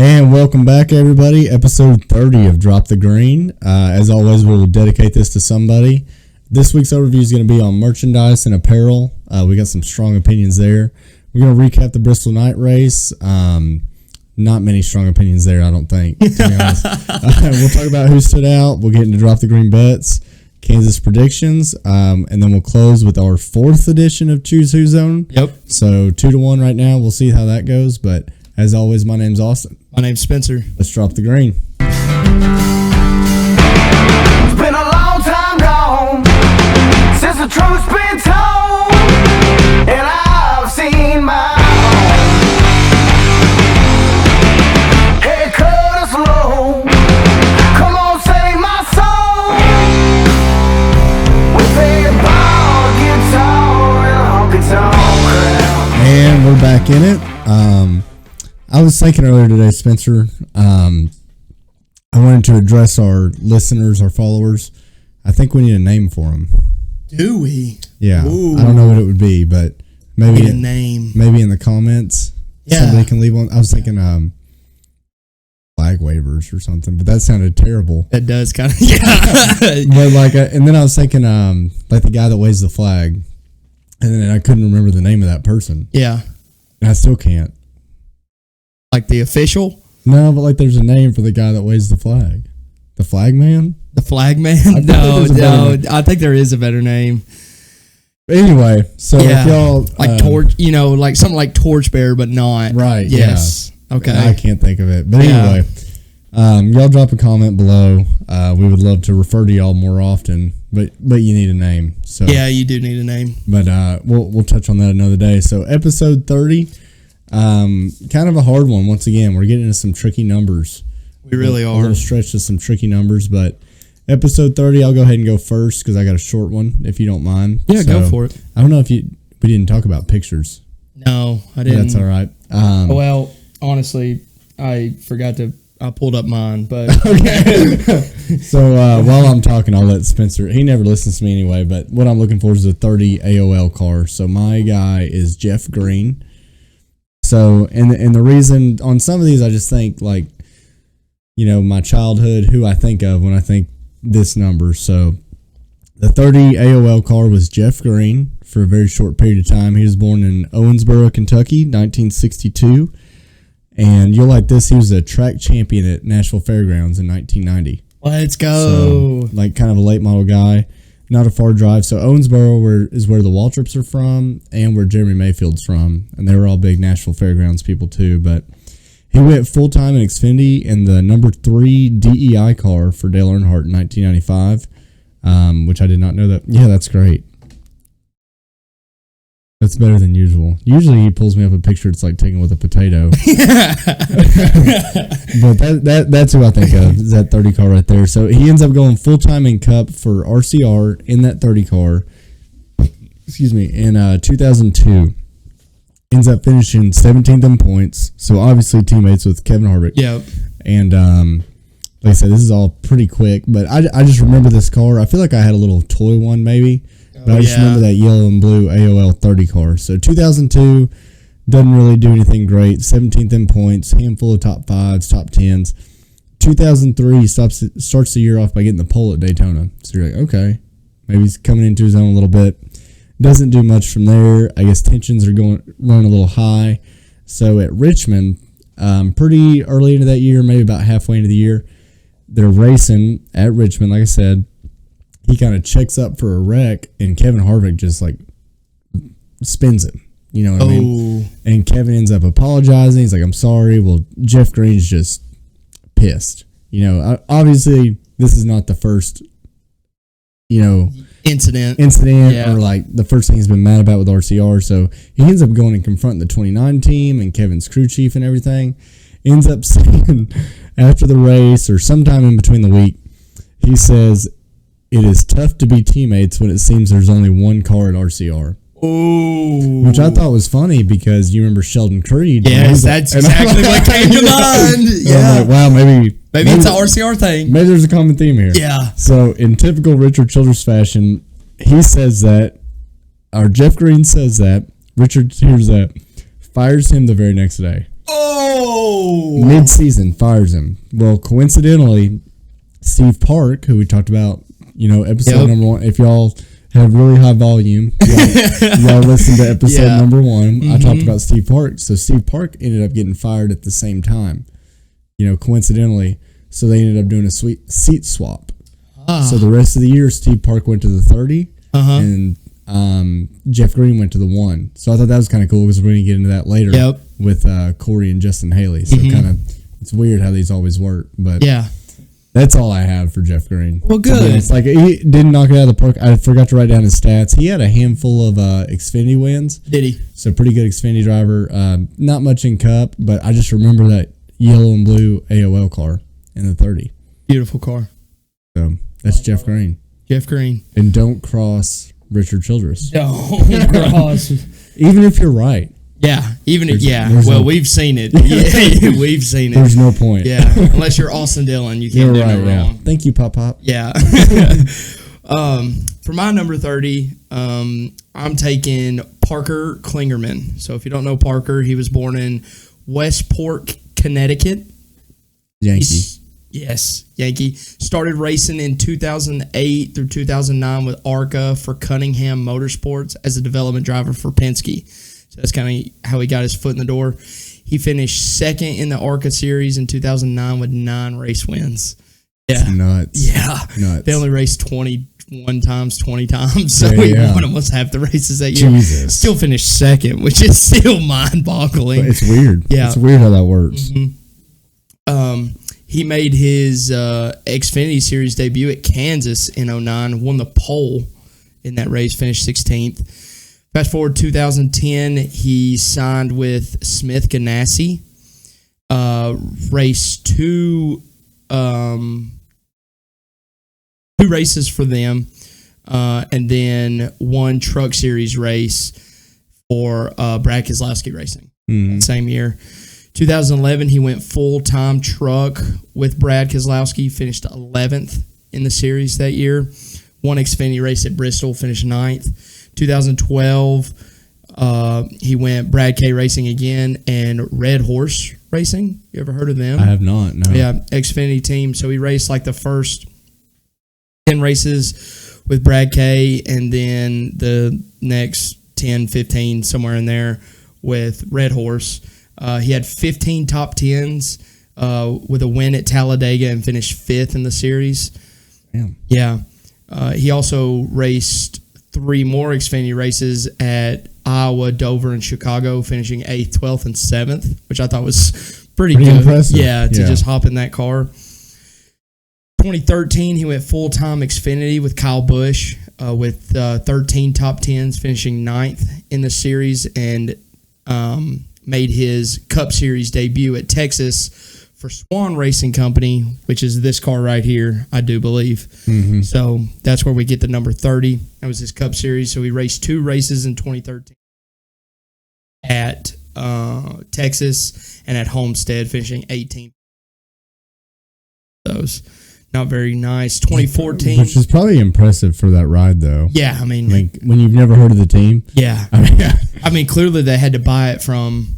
And welcome back, everybody. Episode 30 of Drop the Green. As always, we'll dedicate this to somebody. This week's overview is going to be on merchandise and apparel. We got some strong opinions there. We're going to recap the Bristol night race. Not many strong opinions there, I don't think, to be honest. We'll talk about who stood out. We'll get into Drop the Green bets, Kansas predictions, and then we'll close with our fourth edition of Choose Who Zone. Yep. So 2-1 right now. We'll see how that goes, but as always, my name's Austin. My name's Spencer. Let's drop the green. It's been a long time gone since the truth's been told, and I've seen my own. Hey, cut us low. Come on, save my soul. With a bar guitar and a honky-tonk crowd. And we're back in it. I was thinking earlier today, Spencer, I wanted to address our listeners, our followers. I think we need a name for them. Do we? Yeah. Ooh. I don't know what it would be, but maybe a name. Maybe in the comments, somebody can leave one. I was thinking flag waivers or something, but that sounded terrible. That does kind of, yeah. But and then I was thinking like the guy that waves the flag, and then I couldn't remember the name of that person. Yeah. And I still can't. Like the official? No, but like there's a name for the guy that waves the flag. The flag man? The flag man? No. I think there is a better name. Anyway, so if y'all like torch, like something like torchbearer, but not. Right. Yes. Yeah. Okay. I can't think of it. But anyway, y'all drop a comment below. We would love to refer to y'all more often, but you need a name. So yeah, you do need a name. But we'll touch on that another day. So episode 30. Kind of a hard one. Once again, we're getting into some tricky numbers. We really are. A little stretch to some tricky numbers, but episode 30, I'll go ahead and go first because I got a short one, if you don't mind. Yeah, go for it. I don't know if we didn't talk about pictures. No, I didn't. That's all right. Well, honestly, I pulled up mine, but okay. So while I'm talking, I'll let Spencer. He never listens to me anyway, but what I'm looking for is a 30 AOL car. So my guy is Jeff Green. So, and the reason on some of these, I just think like, my childhood, who I think of when I think this number. So the 30 AOL car was Jeff Green for a very short period of time. He was born in Owensboro, Kentucky, 1962. And you'll like this. He was a track champion at Nashville Fairgrounds in 1990. Let's go. So, like kind of a late model guy. Not a far drive. So Owensboro is where the Waltrips are from and where Jeremy Mayfield's from. And they were all big Nashville Fairgrounds people too. But he went full-time in Xfinity in the number 3 DEI car for Dale Earnhardt in 1995, which I did not know that. Yeah, that's great. That's better than usual. Usually he pulls me up a picture it's like taken with a potato. But that's who I think of, is that 30 car right there. So he ends up going full-time in Cup for RCR in that 30 car, in 2002. Ends up finishing 17th in points. So obviously teammates with Kevin Harvick. Yep. And like I said, this is all pretty quick. But I just remember this car. I feel like I had a little toy one maybe. But I just remember that yellow and blue AOL 30 car. So 2002, doesn't really do anything great. 17th in points, handful of top 5s, top 10s. 2003, he starts the year off by getting the pole at Daytona. So you're like, okay, maybe he's coming into his own a little bit. Doesn't do much from there. I guess tensions are running a little high. So at Richmond, pretty early into that year, maybe about halfway into the year, they're racing at Richmond, like I said. He kind of checks up for a wreck, and Kevin Harvick just like spins him. You know what I mean? And Kevin ends up apologizing. He's like, "I'm sorry." Well, Jeff Green's just pissed. Obviously, this is not the first, incident, or like the first thing he's been mad about with RCR. So he ends up going and confronting the 29 team and Kevin's crew chief and everything. Ends up saying after the race or sometime in between the week, he says, "It is tough to be teammates when it seems there's only one car at RCR." Oh, which I thought was funny because you remember Sheldon Creed. Yes, that's exactly what came to mind. Yeah, I'm like, wow, maybe it's an RCR thing. Maybe there's a common theme here. Yeah. So in typical Richard Childress fashion, he says that, or Jeff Green says that. Richard hears that, fires him the very next day. Oh, Mid-season, fires him. Well, coincidentally, Steve Park, who we talked about, episode number 1. If y'all have really high volume, y'all listen to episode number 1. I talked about Steve Park. So Steve Park ended up getting fired at the same time, coincidentally. So they ended up doing a seat swap. So the rest of the year, Steve Park went to the 30, and Jeff Green went to the 1. So I thought that was kind of cool because we're going to get into that later with Corey and Justin Haley. So it's weird how these always work. But that's all I have for Jeff Green. Well, good. It's like he didn't knock it out of the park. I forgot to write down his stats. He had a handful of Xfinity wins. Did he? So pretty good Xfinity driver. Not much in Cup, but I just remember that yellow and blue AOL car in the 30. Beautiful car. So that's Jeff Green. Jeff Green. And don't cross Richard Childress. Don't cross. Even if you're right. Yeah, we've seen it. We've seen it. There's no point. Yeah, unless you're Austin Dillon, you can't do no wrong. Thank you, Pop Pop. Yeah. For my number 30, I'm taking Parker Kligerman. So if you don't know Parker, he was born in Westport, Connecticut. Yankee. Yes, Yankee. Started racing in 2008 through 2009 with ARCA for Cunningham Motorsports as a development driver for Penske. So that's kind of how he got his foot in the door. He finished second in the ARCA series in 2009 with 9 race wins. Yeah. That's nuts. Yeah. Nuts. They only raced 21 times, 20 times. So he won almost half the races that year. Jesus. Still finished second, which is still mind-boggling. But it's weird. Yeah. It's weird how that works. He made his Xfinity Series debut at Kansas in 2009, won the pole in that race, finished 16th. Fast forward 2010, he signed with Smith Ganassi, raced two races for them, and then one Truck Series race for Brad Keselowski Racing that same year. 2011, he went full-time truck with Brad Keselowski, finished 11th in the series that year. Won Xfinity race at Bristol, finished 9th. 2012, he went Brad K Racing again and Red Horse Racing. You ever heard of them? I have not, no. Yeah, Xfinity team. So he raced like the first 10 races with Brad K and then the next 10, 15, somewhere in there with Red Horse. He had 15 top 10s with a win at Talladega and finished 5th in the series. Damn. Yeah. He also raced 3 more Xfinity races at Iowa, Dover, and Chicago, finishing 8th, 12th, and 7th, which I thought was pretty good. Impressive. Yeah, to just hop in that car. 2013, he went full-time Xfinity with Kyle Busch with 13 top 10s, finishing 9th in the series, and made his Cup Series debut at Texas for Swan Racing Company, which is this car right here, I do believe. So that's where we get the number 30. That was his Cup Series. So he raced 2 races in 2013 at Texas and at Homestead, finishing 18th. Those. Not very nice. 2014. Which is probably impressive for that ride, though. Yeah, I mean, when you've never heard of the team. Yeah. I mean, clearly they had to buy it from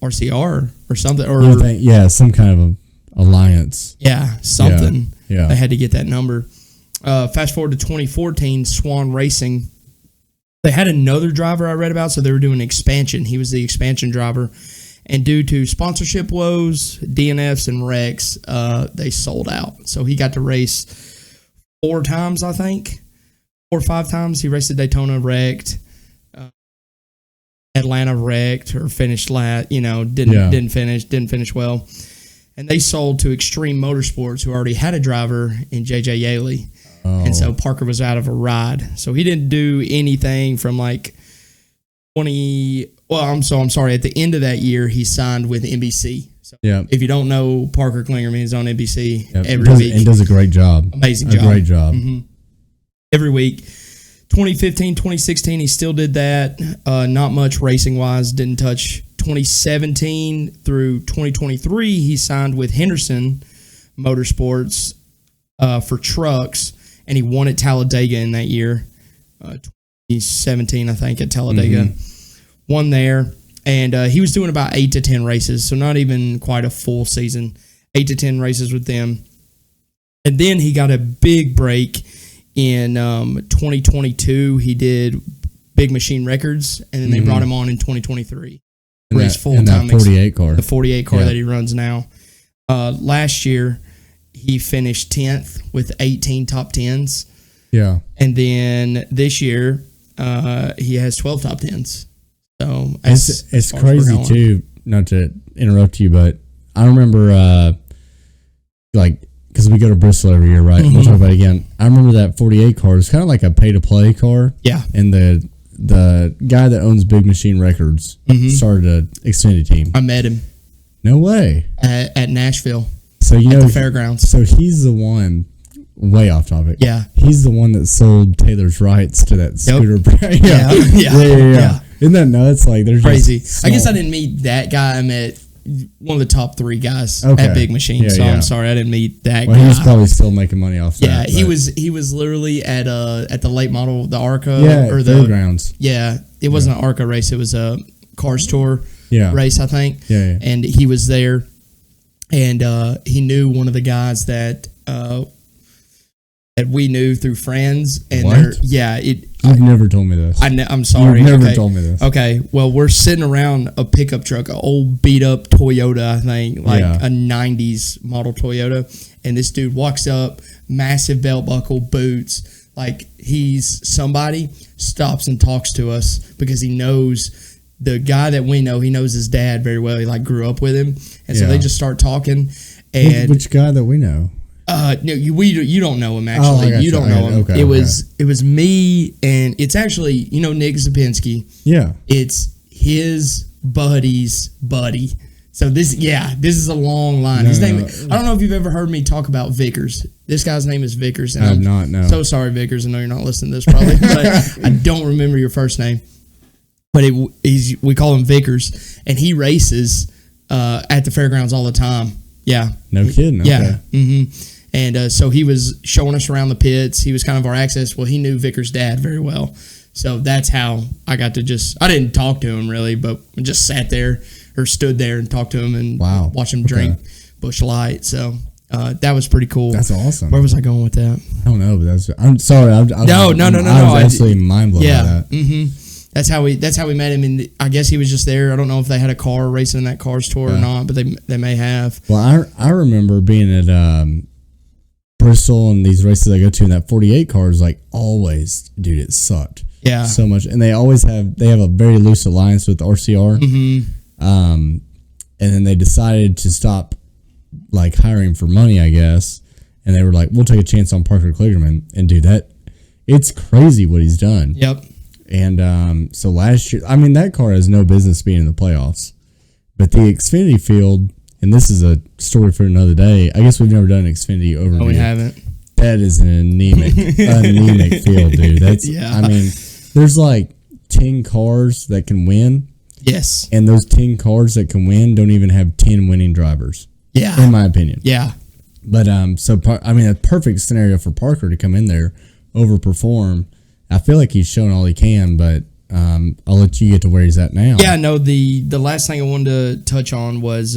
RCR or something. Or some kind of a alliance. Yeah, something. Yeah. They had to get that number. Fast forward to 2014, Swan Racing. They had another driver I read about, so they were doing expansion. He was the expansion driver. And due to sponsorship woes, DNFs, and wrecks, they sold out. So he got to race 4 times, I think. 4 or 5 times. He raced at Daytona, wrecked. Atlanta wrecked or finished last. Didn't finish well. And they sold to Extreme Motorsports, who already had a driver in JJ Yaley. Oh. And so Parker was out of a ride. So he didn't do anything from like 20... Well, I'm sorry. At the end of that year, he signed with NBC. So if you don't know, Parker Kligerman is on NBC every week. And does a great job. Amazing job. A great job. Every week. 2015, 2016, he still did that. Not much racing-wise. Didn't touch. 2017 through 2023, he signed with Henderson Motorsports for trucks, and he won at Talladega in that year. 2017, I think, at Talladega. Won there. And he was doing about 8 to 10 races, so not even quite a full season. 8 to 10 races with them. And then he got a big break in 2022. He did Big Machine Records, and then they brought him on in 2023. Race full-time. 48 car. The 48 car that he runs now. Last year, he finished 10th with 18 top 10s. Yeah. And then this year, he has 12 top 10s. So it's crazy too. Not to interrupt you, but I remember because we go to Bristol every year, right? We'll talk about it again. I remember that 48 car was kind of like a pay to play car. Yeah. And the guy that owns Big Machine Records started an Xfinity team. I met him. No way. At Nashville. So at the fairgrounds. So he's the one. Way off topic. Yeah. He's the one that sold Taylor's rights to that scooter brand. Yeah. Isn't that nuts? Like, they're crazy. Just I guess I didn't meet that guy. I met one of the top 3 guys at Big Machine. I'm sorry I didn't meet that guy. He was probably still making money off that. Yeah, he was literally at the late model, the ARCA or the fairgrounds. Yeah, it wasn't an ARCA race. It was a Cars Tour race, I think. Yeah. And he was there, and he knew one of the guys that we knew through friends. And You've never told me this. I'm sorry. You've never told me this. Okay, well, we're sitting around a pickup truck, an old beat up Toyota, I think, a 90s model Toyota. And this dude walks up, massive belt buckle, boots, like he's somebody, stops and talks to us because he knows the guy that we know. He knows his dad very well. He grew up with him. And so they just start talking. And which guy that we know? No, you don't know him actually. You don't know him. Okay, it was me, and it's actually Nick Zapinski. Yeah, it's his buddy's buddy. So this is a long line. His name. I don't know if you've ever heard me talk about Vickers. This guy's name is Vickers. And I'm not. No. So sorry, Vickers. I know you're not listening to this probably, but I don't remember your first name. But we call him Vickers, and he races at the fairgrounds all the time. Yeah. No kidding. Okay. Yeah. Mm-hmm. And so he was showing us around the pits. He was kind of our access. Well, he knew Vickers' dad very well. So that's how I got to I didn't talk to him really, but just sat there or stood there and talked to him and watched him drink Busch Light. So that was pretty cool. That's awesome. Where was I going with that? I don't know, but I'm sorry. No. I was absolutely mind blown by that. Mm-hmm. That's how we met him, and I guess he was just there. I don't know if they had a car racing in that Cars Tour or not, but they may have. Well, I remember being at Bristol and these races I go to, and that 48 car is always, dude, it sucked. Yeah, so much, and they have a very loose alliance with RCR. Mm-hmm. And then they decided to stop hiring for money, I guess, and they were like, we'll take a chance on Parker Kligerman, and dude, it's crazy what he's done. Yep. And so last year, I mean, that car has no business being in the playoffs, but the Xfinity field, and this is a story for another day. I guess we've never done an Xfinity overview. No, we haven't. That is an anemic field, dude. I mean, there's 10 cars that can win. Yes. And those 10 cars that can win don't even have 10 winning drivers. Yeah. In my opinion. Yeah. But a perfect scenario for Parker to come in there, overperform. I feel like he's shown all he can, but I'll let you get to where he's at now. Yeah, no, the last thing I wanted to touch on was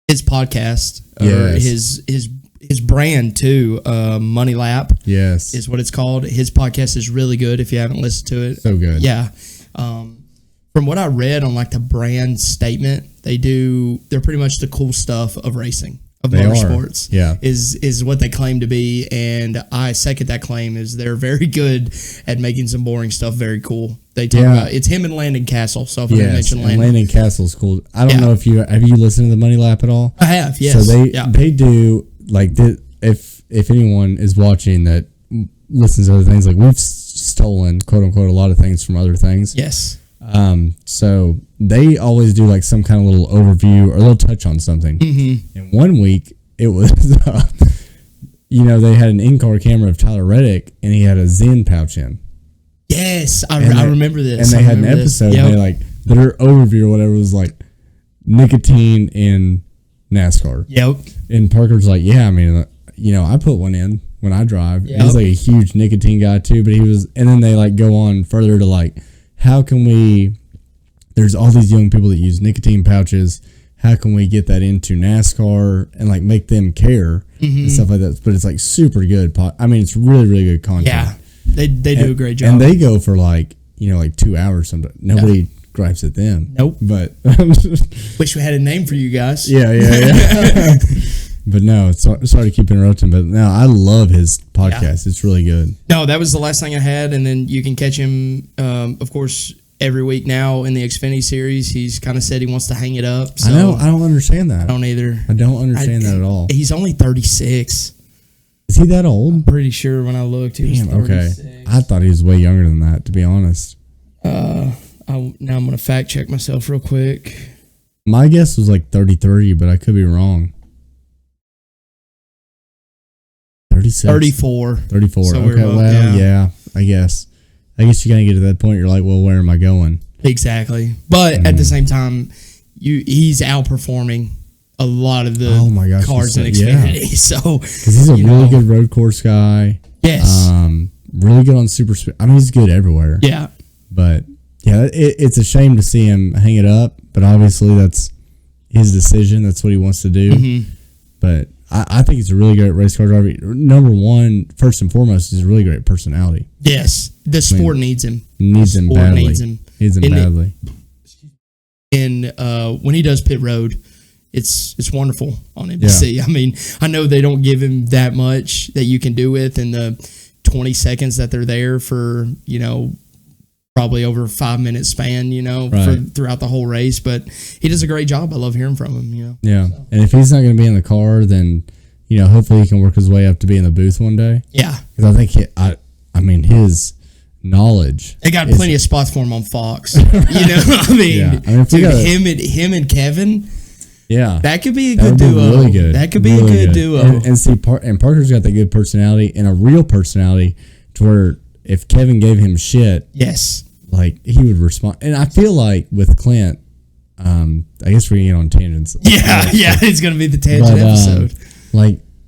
his podcast, or his brand too, Money Lap. Yes. Is what it's called. His podcast is really good if you haven't listened to it. So good. Yeah. From what I read on the brand statement, they're pretty much the cool stuff of racing. Of motorsports, is what they claim to be, and I second that claim. Is they're very good at making some boring stuff very cool. They talk about it's him and Landon Castle. So if I didn't mention Landon Castle's cool. I don't know if have you listened to the Money Lap at all? I have. Yes. So they do if anyone is watching that listens to other things, we've stolen quote unquote a lot of things from other things. Yes. So they always do some kind of little overview or they'll touch on something. Mm-hmm. And one week it was, they had an in-car camera of Tyler Reddick and he had a Zen pouch in. Yes, I remember this. And they had an episode and their overview or whatever was nicotine in NASCAR. Yep. And Parker's I put one in when I drive. Yep. He's a huge nicotine guy too, but and then they go on further to how can we there's all these young people that use nicotine pouches. How can we get that into NASCAR and like make them care and stuff like that? But it's like super good. I mean, it's really, really good content. Yeah, they do a great job. And they go for like, like 2 hours sometimes. Nobody gripes at them. Nope. But wish we had a name for you guys. Yeah. But no, sorry to keep interrupting, but no, I love his podcast. Yeah. It's really good. No, that was the last thing I had. And then you can catch him, of course, every week now in the Xfinity series. He's kind of said he wants to hang it up. So I know. I don't understand that. I don't either. I don't understand that at all. He's only 36. Is he that old? I'm pretty sure when I looked, he was 36. Okay. I thought he was way younger than that, to be honest. Now I'm going to fact check myself real quick. My guess was like 33, but I could be wrong. 36. 34. 34. So okay, well, I guess. I guess you gotta get to that point. You're like, well, where am I going? Exactly. But at the same time, he's outperforming a lot of the cars in Xfinity. Yeah. So because he's a really good road course guy. Yes. Really good on super speed. I mean, he's good everywhere. Yeah. But yeah, it's a shame to see him hang it up. But obviously, that's his decision. That's what he wants to do. Mm-hmm. But I think he's a really great race car driver. Number one, first and foremost, he's a really great personality. Yes, the sport needs him. Needs him badly. Needs him badly. And when he does pit road, it's wonderful on NBC. Yeah. I mean, I know they don't give him that much that you can do with in the 20 seconds that they're there for, probably over a 5 minute span, throughout the whole race. But he does a great job. I love hearing from him, Yeah. So. And if he's not going to be in the car, then, hopefully he can work his way up to be in the booth one day. Yeah. Because I think, his knowledge. They got plenty of spots for him on Fox. Him and Kevin. Yeah. That could be a good duo. Really good. That could be a good duo. And Parker's got that good personality and a real personality to where if Kevin gave him shit. Yes. Like, he would respond. And I feel like with Clint, I guess we're getting on tangents. Yeah, it's going to be the tangent episode.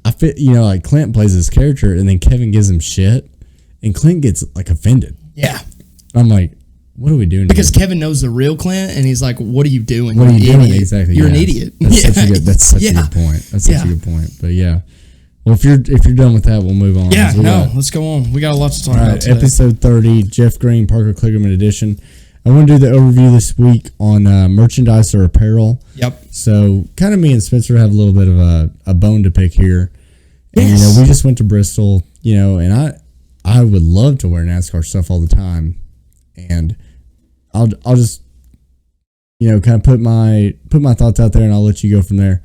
I feel, like Clint plays his character and then Kevin gives him shit and Clint gets, like, offended. Yeah. I'm like, what are we doing because here? Kevin knows the real Clint and he's like, what are you doing? What are you doing? Exactly. You're an idiot. That's such a good point. That's such a good point. But, yeah. Well, if you're done with that, we'll move on. Yeah, let's go on. We got a lot to talk about today. Episode 30, Jeff Green, Parker Kligerman edition. I want to do the overview this week on merchandise or apparel. Yep. So, kind of me and Spencer have a little bit of a bone to pick here. And, yes. We just went to Bristol, and I would love to wear NASCAR stuff all the time. And I'll just, kind of put my thoughts out there and I'll let you go from there.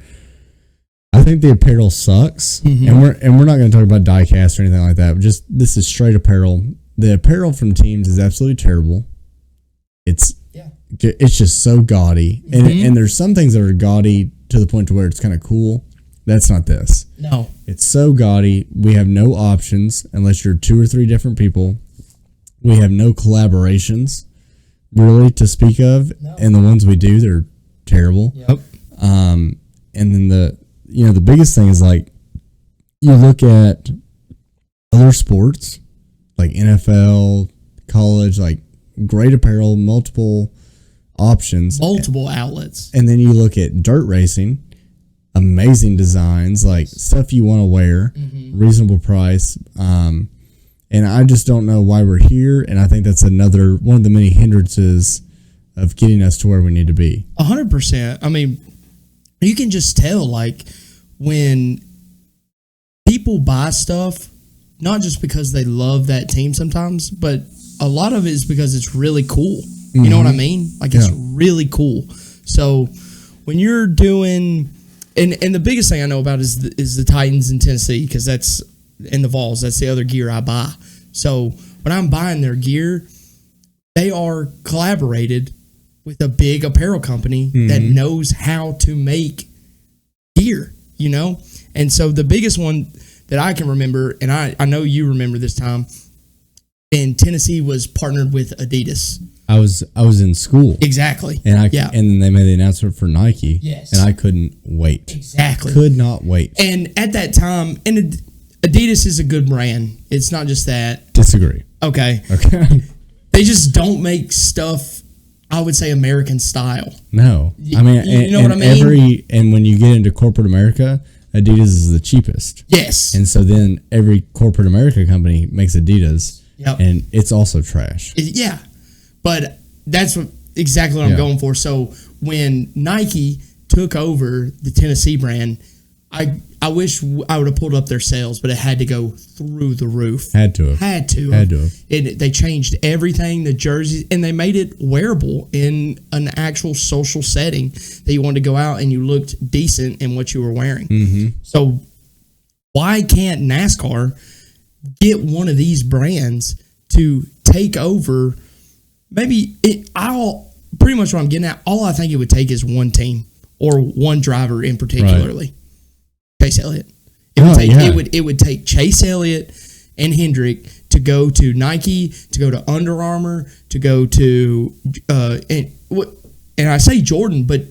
I think the apparel sucks, and we're not going to talk about diecast or anything like that. Just this is straight apparel. The apparel from teams is absolutely terrible. It's just so gaudy, and there's some things that are gaudy to the point to where it's kind of cool. That's not this. No, it's so gaudy. We have no options unless you're 2 or 3 different people. We have no collaborations really to speak of, and the ones we do, they're terrible. Yep. And then the biggest thing is like you look at other sports like NFL, college, like great apparel, multiple options, multiple outlets. And then you look at dirt racing, amazing designs, like stuff you want to wear, reasonable price. And I just don't know why we're here. And I think that's another one of the many hindrances of getting us to where we need to be. 100%. I mean, you can just tell, like, when people buy stuff, not just because they love that team sometimes, but a lot of it is because it's really cool. You know what I mean? Like, it's really cool. So when you're doing, and the biggest thing I know about is the Titans in Tennessee, because that's in the Vols. That's the other gear I buy. So when I'm buying their gear, they are collaborated with a big apparel company that knows how to make gear, And so the biggest one that I can remember, and I know you remember this time, in Tennessee was partnered with Adidas. I was in school. Exactly. And and then they made the announcement for Nike. Yes. And I couldn't wait. Exactly. Could not wait. And at that time, and Adidas is a good brand. It's not just that. Disagree. Okay. They just don't make stuff I would say American style. No, I mean, you know what I mean? And when you get into corporate America, Adidas is the cheapest. Yes. And so then every corporate America company makes Adidas. Yep. And it's also trash. Yeah. But that's exactly what I'm going for. So when Nike took over the Tennessee brand, I wish I would have pulled up their sales, but it had to go through the roof. Had to have. They changed everything, the jerseys, and they made it wearable in an actual social setting that you wanted to go out and you looked decent in what you were wearing. Mm-hmm. So why can't NASCAR get one of these brands to take over? Maybe pretty much what I'm getting at, all I think it would take is one team or one driver in particularly. Right. Chase Elliott. It would take Chase Elliott and Hendrick to go to Nike, to go to Under Armour, to go to and I say Jordan, but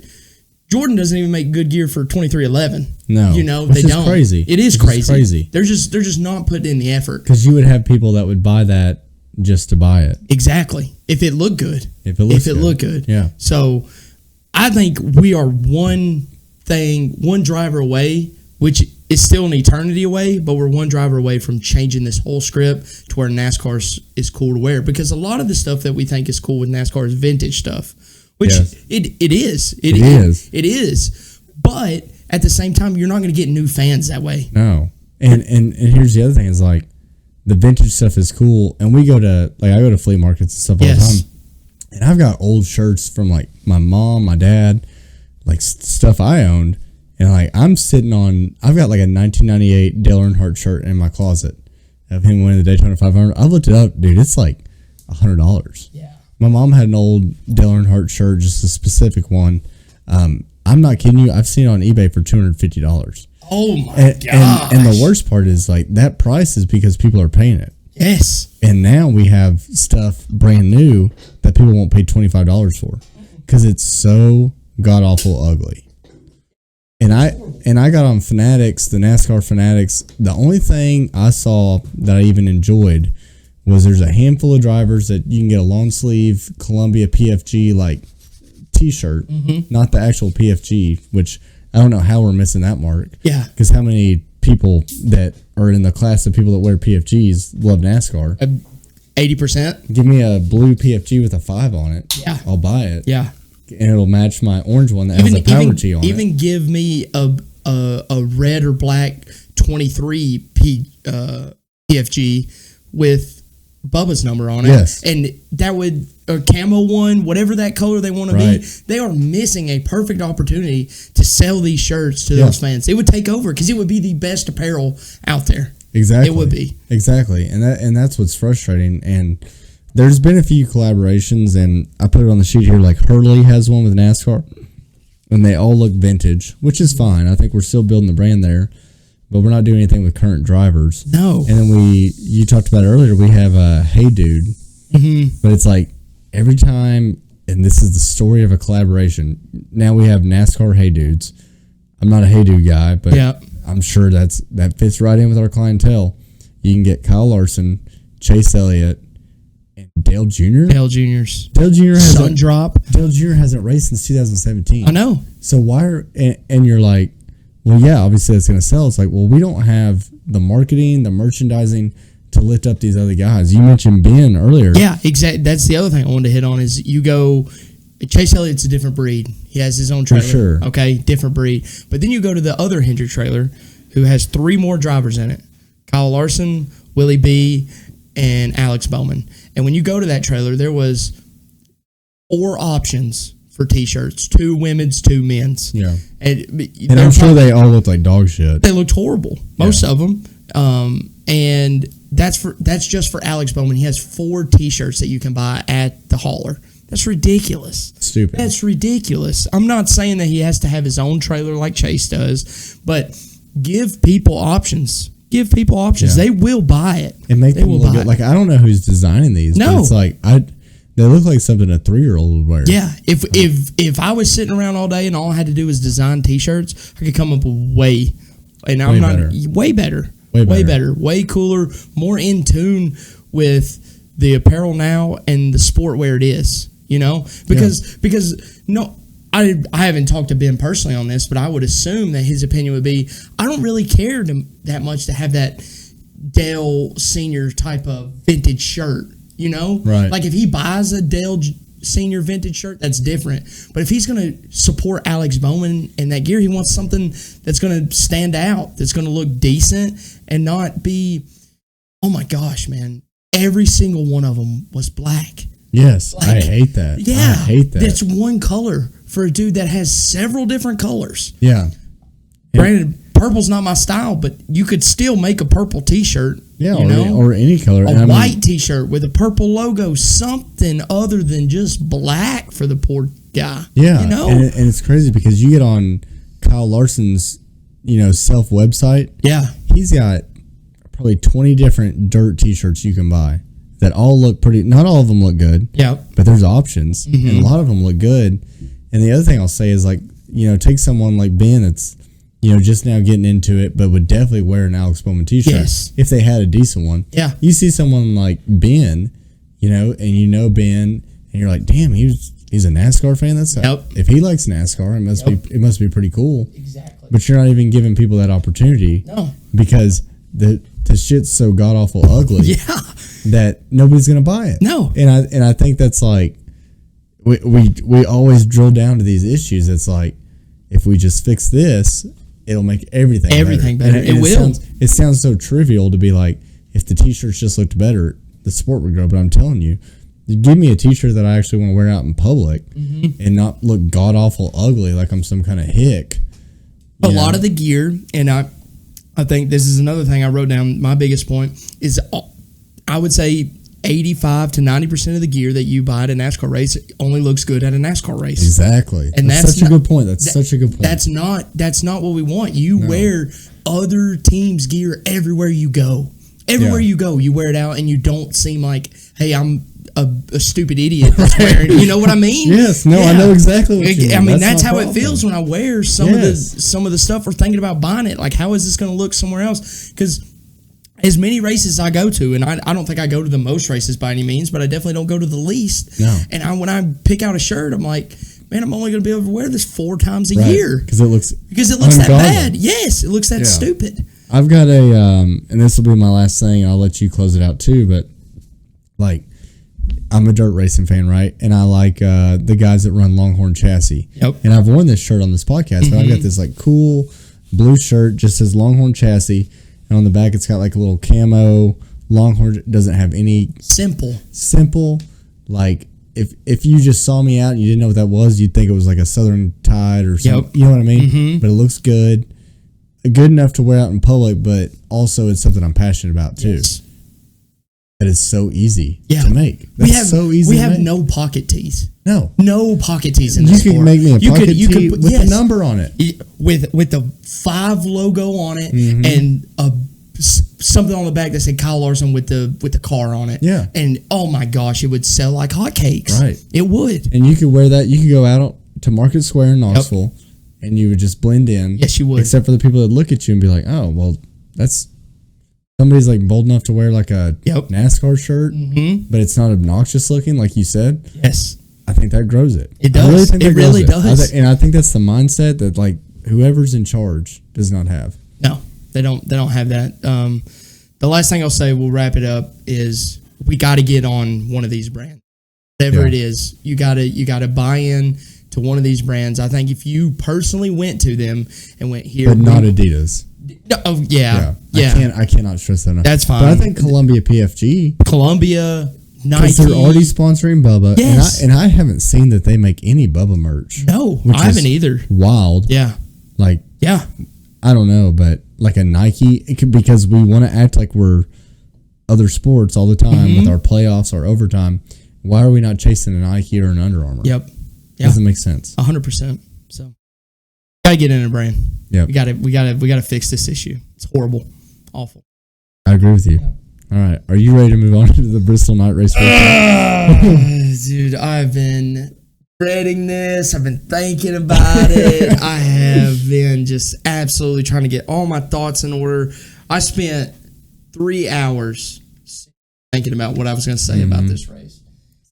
Jordan doesn't even make good gear for 2311. No, they don't. Crazy. It is crazy. They're just not putting in the effort. Because you would have people that would buy that just to buy it. Exactly. If it looked good. If it looked good. Yeah. So I think we are one driver away, which is still an eternity away, but we're one driver away from changing this whole script to where NASCAR is cool to wear. Because a lot of the stuff that we think is cool with NASCAR is vintage stuff, which it is. But at the same time, you're not going to get new fans that way. No. And here's the other thing is like the vintage stuff is cool. And I go to flea markets and stuff all the time. And I've got old shirts from like my mom, my dad, like stuff I owned. And like I've got like a 1998 Dale Earnhardt shirt in my closet of him winning the Daytona 500. I looked it up, dude. It's like $100. Yeah. My mom had an old Dale Earnhardt shirt, just a specific one. I'm not kidding you. I've seen it on eBay for $250. Oh my gosh. And the worst part is like that price is because people are paying it. Yes. And now we have stuff brand new that people won't pay $25 for because it's so god awful ugly. And I got on Fanatics, the NASCAR Fanatics. The only thing I saw that I even enjoyed was there's a handful of drivers that you can get a long sleeve Columbia PFG like T-shirt, not the actual PFG, which I don't know how we're missing that mark. Yeah, because how many people that are in the class of people that wear PFGs love NASCAR? 80%. Give me a blue PFG with a 5 on it. Yeah, I'll buy it. Yeah. And it'll match my orange one that has a Power G on it. Even give me a red or black 23 PFG with Bubba's number on it. Yes. And that would, or camo one, whatever that color they want to be, they are missing a perfect opportunity to sell these shirts to those fans. It would take over because it would be the best apparel out there. Exactly. It would be. Exactly. And that's what's frustrating. And there's been a few collaborations, and I put it on the sheet here, like Hurley has one with NASCAR, and they all look vintage, which is fine. I think we're still building the brand there, but we're not doing anything with current drivers. No. And then you talked about it earlier, we have a Hey Dude, but it's like every time, and this is the story of a collaboration, now we have NASCAR Hey Dudes. I'm not a Hey Dude guy, but I'm sure that fits right in with our clientele. You can get Kyle Larson, Chase Elliott, and Dale Jr. Dale Jr.'s. Dale Jr. Sun Drop. Dale Jr. hasn't raced since 2017. I know. So why and you're like, well, yeah, obviously it's going to sell. It's like, well, we don't have the marketing, the merchandising to lift up these other guys. You mentioned Ben earlier. Yeah, exactly. That's the other thing I wanted to hit on is you go, Chase Elliott's a different breed. He has his own trailer. For sure. Okay, different breed. But then you go to the other Hendrick trailer who has 3 more drivers in it. Kyle Larson, Willie B., and Alex Bowman. And when you go to that trailer, there was 4 options for T-shirts, 2 women's, 2 men's. Yeah. And I'm sure they all looked like dog shit. They looked horrible, most of them. And that's just for Alex Bowman. He has 4 T-shirts that you can buy at the hauler. That's ridiculous. Stupid. That's ridiculous. I'm not saying that he has to have his own trailer like Chase does, but give people options. Give people options. Yeah. They will buy it. And make them look good. Like, I don't know who's designing these. No. But it's like, they look like something a 3-year-old would wear. Yeah. If I was sitting around all day and all I had to do was design T-shirts, I could come up with way better. Way cooler, more in tune with the apparel now and the sport where it is. because no, I haven't talked to Ben personally on this, but I would assume that his opinion would be, I don't really care that much to have that Dale Senior type of vintage shirt, Right. Like if he buys a Dale Senior vintage shirt, that's different. But if he's going to support Alex Bowman and that gear, he wants something that's going to stand out, that's going to look decent and not be, oh my gosh, man, every single one of them was black. Yes, I hate that. Yeah, I hate that. That's one color for a dude that has several different colors. Yeah. Granted, purple's not my style, but you could still make a purple T-shirt. Yeah, or any color. A white T-shirt with a purple logo, something other than just black for the poor guy. Yeah, and it's crazy because you get on Kyle Larson's, self website. Yeah, he's got probably 20 different dirt T-shirts you can buy that all look pretty. Not all of them look good. Yeah, but there's options, and a lot of them look good. And the other thing I'll say is take someone like Ben that's just now getting into it, but would definitely wear an Alex Bowman T-shirt if they had a decent one. Yeah, you see someone like Ben, and Ben, and you're like, damn, he's a NASCAR fan. That's if he likes NASCAR, it must be pretty cool. Exactly. But you're not even giving people that opportunity. No, because the shit's so god awful ugly. Yeah, that nobody's gonna buy it. No, and I think that's like we always drill down to these issues. It's like if we just fix this, it'll make everything better. And it will. It sounds so trivial to be like, if the T-shirts just looked better, the sport would grow. But I'm telling you, give me a T-shirt that I actually want to wear out in public and not look god awful ugly like I'm some kind of hick. A lot of the gear, and I think this is another thing I wrote down. My biggest point is, I would say 85 to 90% of the gear that you buy at a NASCAR race only looks good at a NASCAR race. Exactly. And that's such a good point. That's such a good point. That's not what we want. You wear other teams' gear everywhere you go. Everywhere you go, you wear it out, and you don't seem like, hey, I'm a stupid idiot that's wearing. You know what I mean? Yes. No, I know exactly what you mean. I mean, that's how it feels when I wear some of the stuff we're thinking about buying it. Like, how is this going to look somewhere else? Because as many races I go to, and I don't think I go to the most races by any means, but I definitely don't go to the least. No. And when I pick out a shirt, I'm like, man, I'm only going to be able to wear this 4 times a year. Because it looks that bad. Yes, it looks that stupid. I've got and this will be my last thing, and I'll let you close it out too, but like, I'm a dirt racing fan, right? And I like the guys that run Longhorn Chassis. Yep. And I've worn this shirt on this podcast, but I've got this like cool blue shirt, just says Longhorn Chassis. And on the back, it's got like a little camo. Longhorn doesn't have any... Simple. Like, if you just saw me out and you didn't know what that was, you'd think it was like a Southern Tide or something. Yep. You know what I mean? But it looks good. Good enough to wear out in public, but also it's something I'm passionate about too. Yes. That is so easy to make. So easy. We have no pocket tees. No pocket tees in this sport. You can make me a pocket tee with a number on it, with the 5 logo on it, and something on the back that said Kyle Larson with the car on it. Yeah, and oh my gosh, it would sell like hotcakes. Right, it would. And you could wear that. You could go out to Market Square in Knoxville, and you would just blend in. Yes, you would. Except for the people that look at you and be like, "Oh, well, that's." Somebody's like bold enough to wear like a NASCAR shirt, but it's not obnoxious looking, like you said. Yes, I think that grows it. It does. I really think it really does. And I think that's the mindset that like whoever's in charge does not have. No, they don't. They don't have that. The last thing I'll say, we'll wrap it up, is we got to get on one of these brands. Whatever it is, you got to buy in to one of these brands. I think if you personally went to them and went here, but not Adidas. Oh yeah. I cannot stress that enough. That's fine. But I think Columbia PFG, Nike, because they're already sponsoring Bubba. Yes. And I haven't seen that they make any Bubba merch. No, I haven't either. Wild. Yeah. Like, I don't know, but like a Nike, because we want to act like we're other sports all the time with our playoffs, our overtime. Why are we not chasing a Nike or an Under Armour? Yep. Doesn't make sense. 100%. So, gotta get in a brand. Yeah, we gotta fix this issue. It's horrible, awful. I agree with you. All right, are you ready to move on to the Bristol night race? Dude, I've been dreading this. I've been thinking about it. I have been just absolutely trying to get all my thoughts in order. I spent 3 hours thinking about what I was going to say about this race.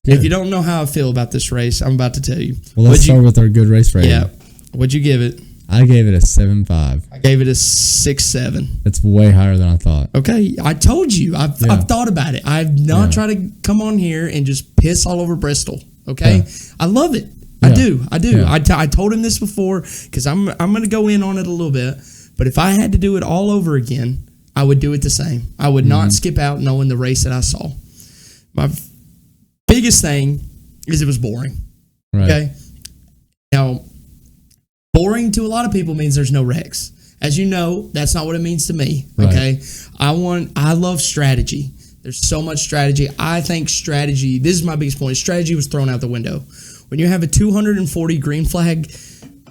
Good. If you don't know how I feel about this race, I'm about to tell you. Well, let's start with our good race rating. Yeah. What'd you give it? I gave it a 7.5. I gave it a 6.7. That's way higher than I thought. Okay, I told you. I've thought about it. I've not tried to come on here and just piss all over Bristol. Okay, I love it. I do. Yeah. I told him this before because I'm going to go in on it a little bit. But if I had to do it all over again, I would do it the same. I would not skip out knowing the race that I saw. My biggest thing is it was boring. Right. Okay, now. Boring to a lot of people means there's no wrecks. As you know, that's not what it means to me. Okay, I love strategy. There's so much strategy. I think strategy. This is my biggest point. Strategy was thrown out the window when you have a 240 green flag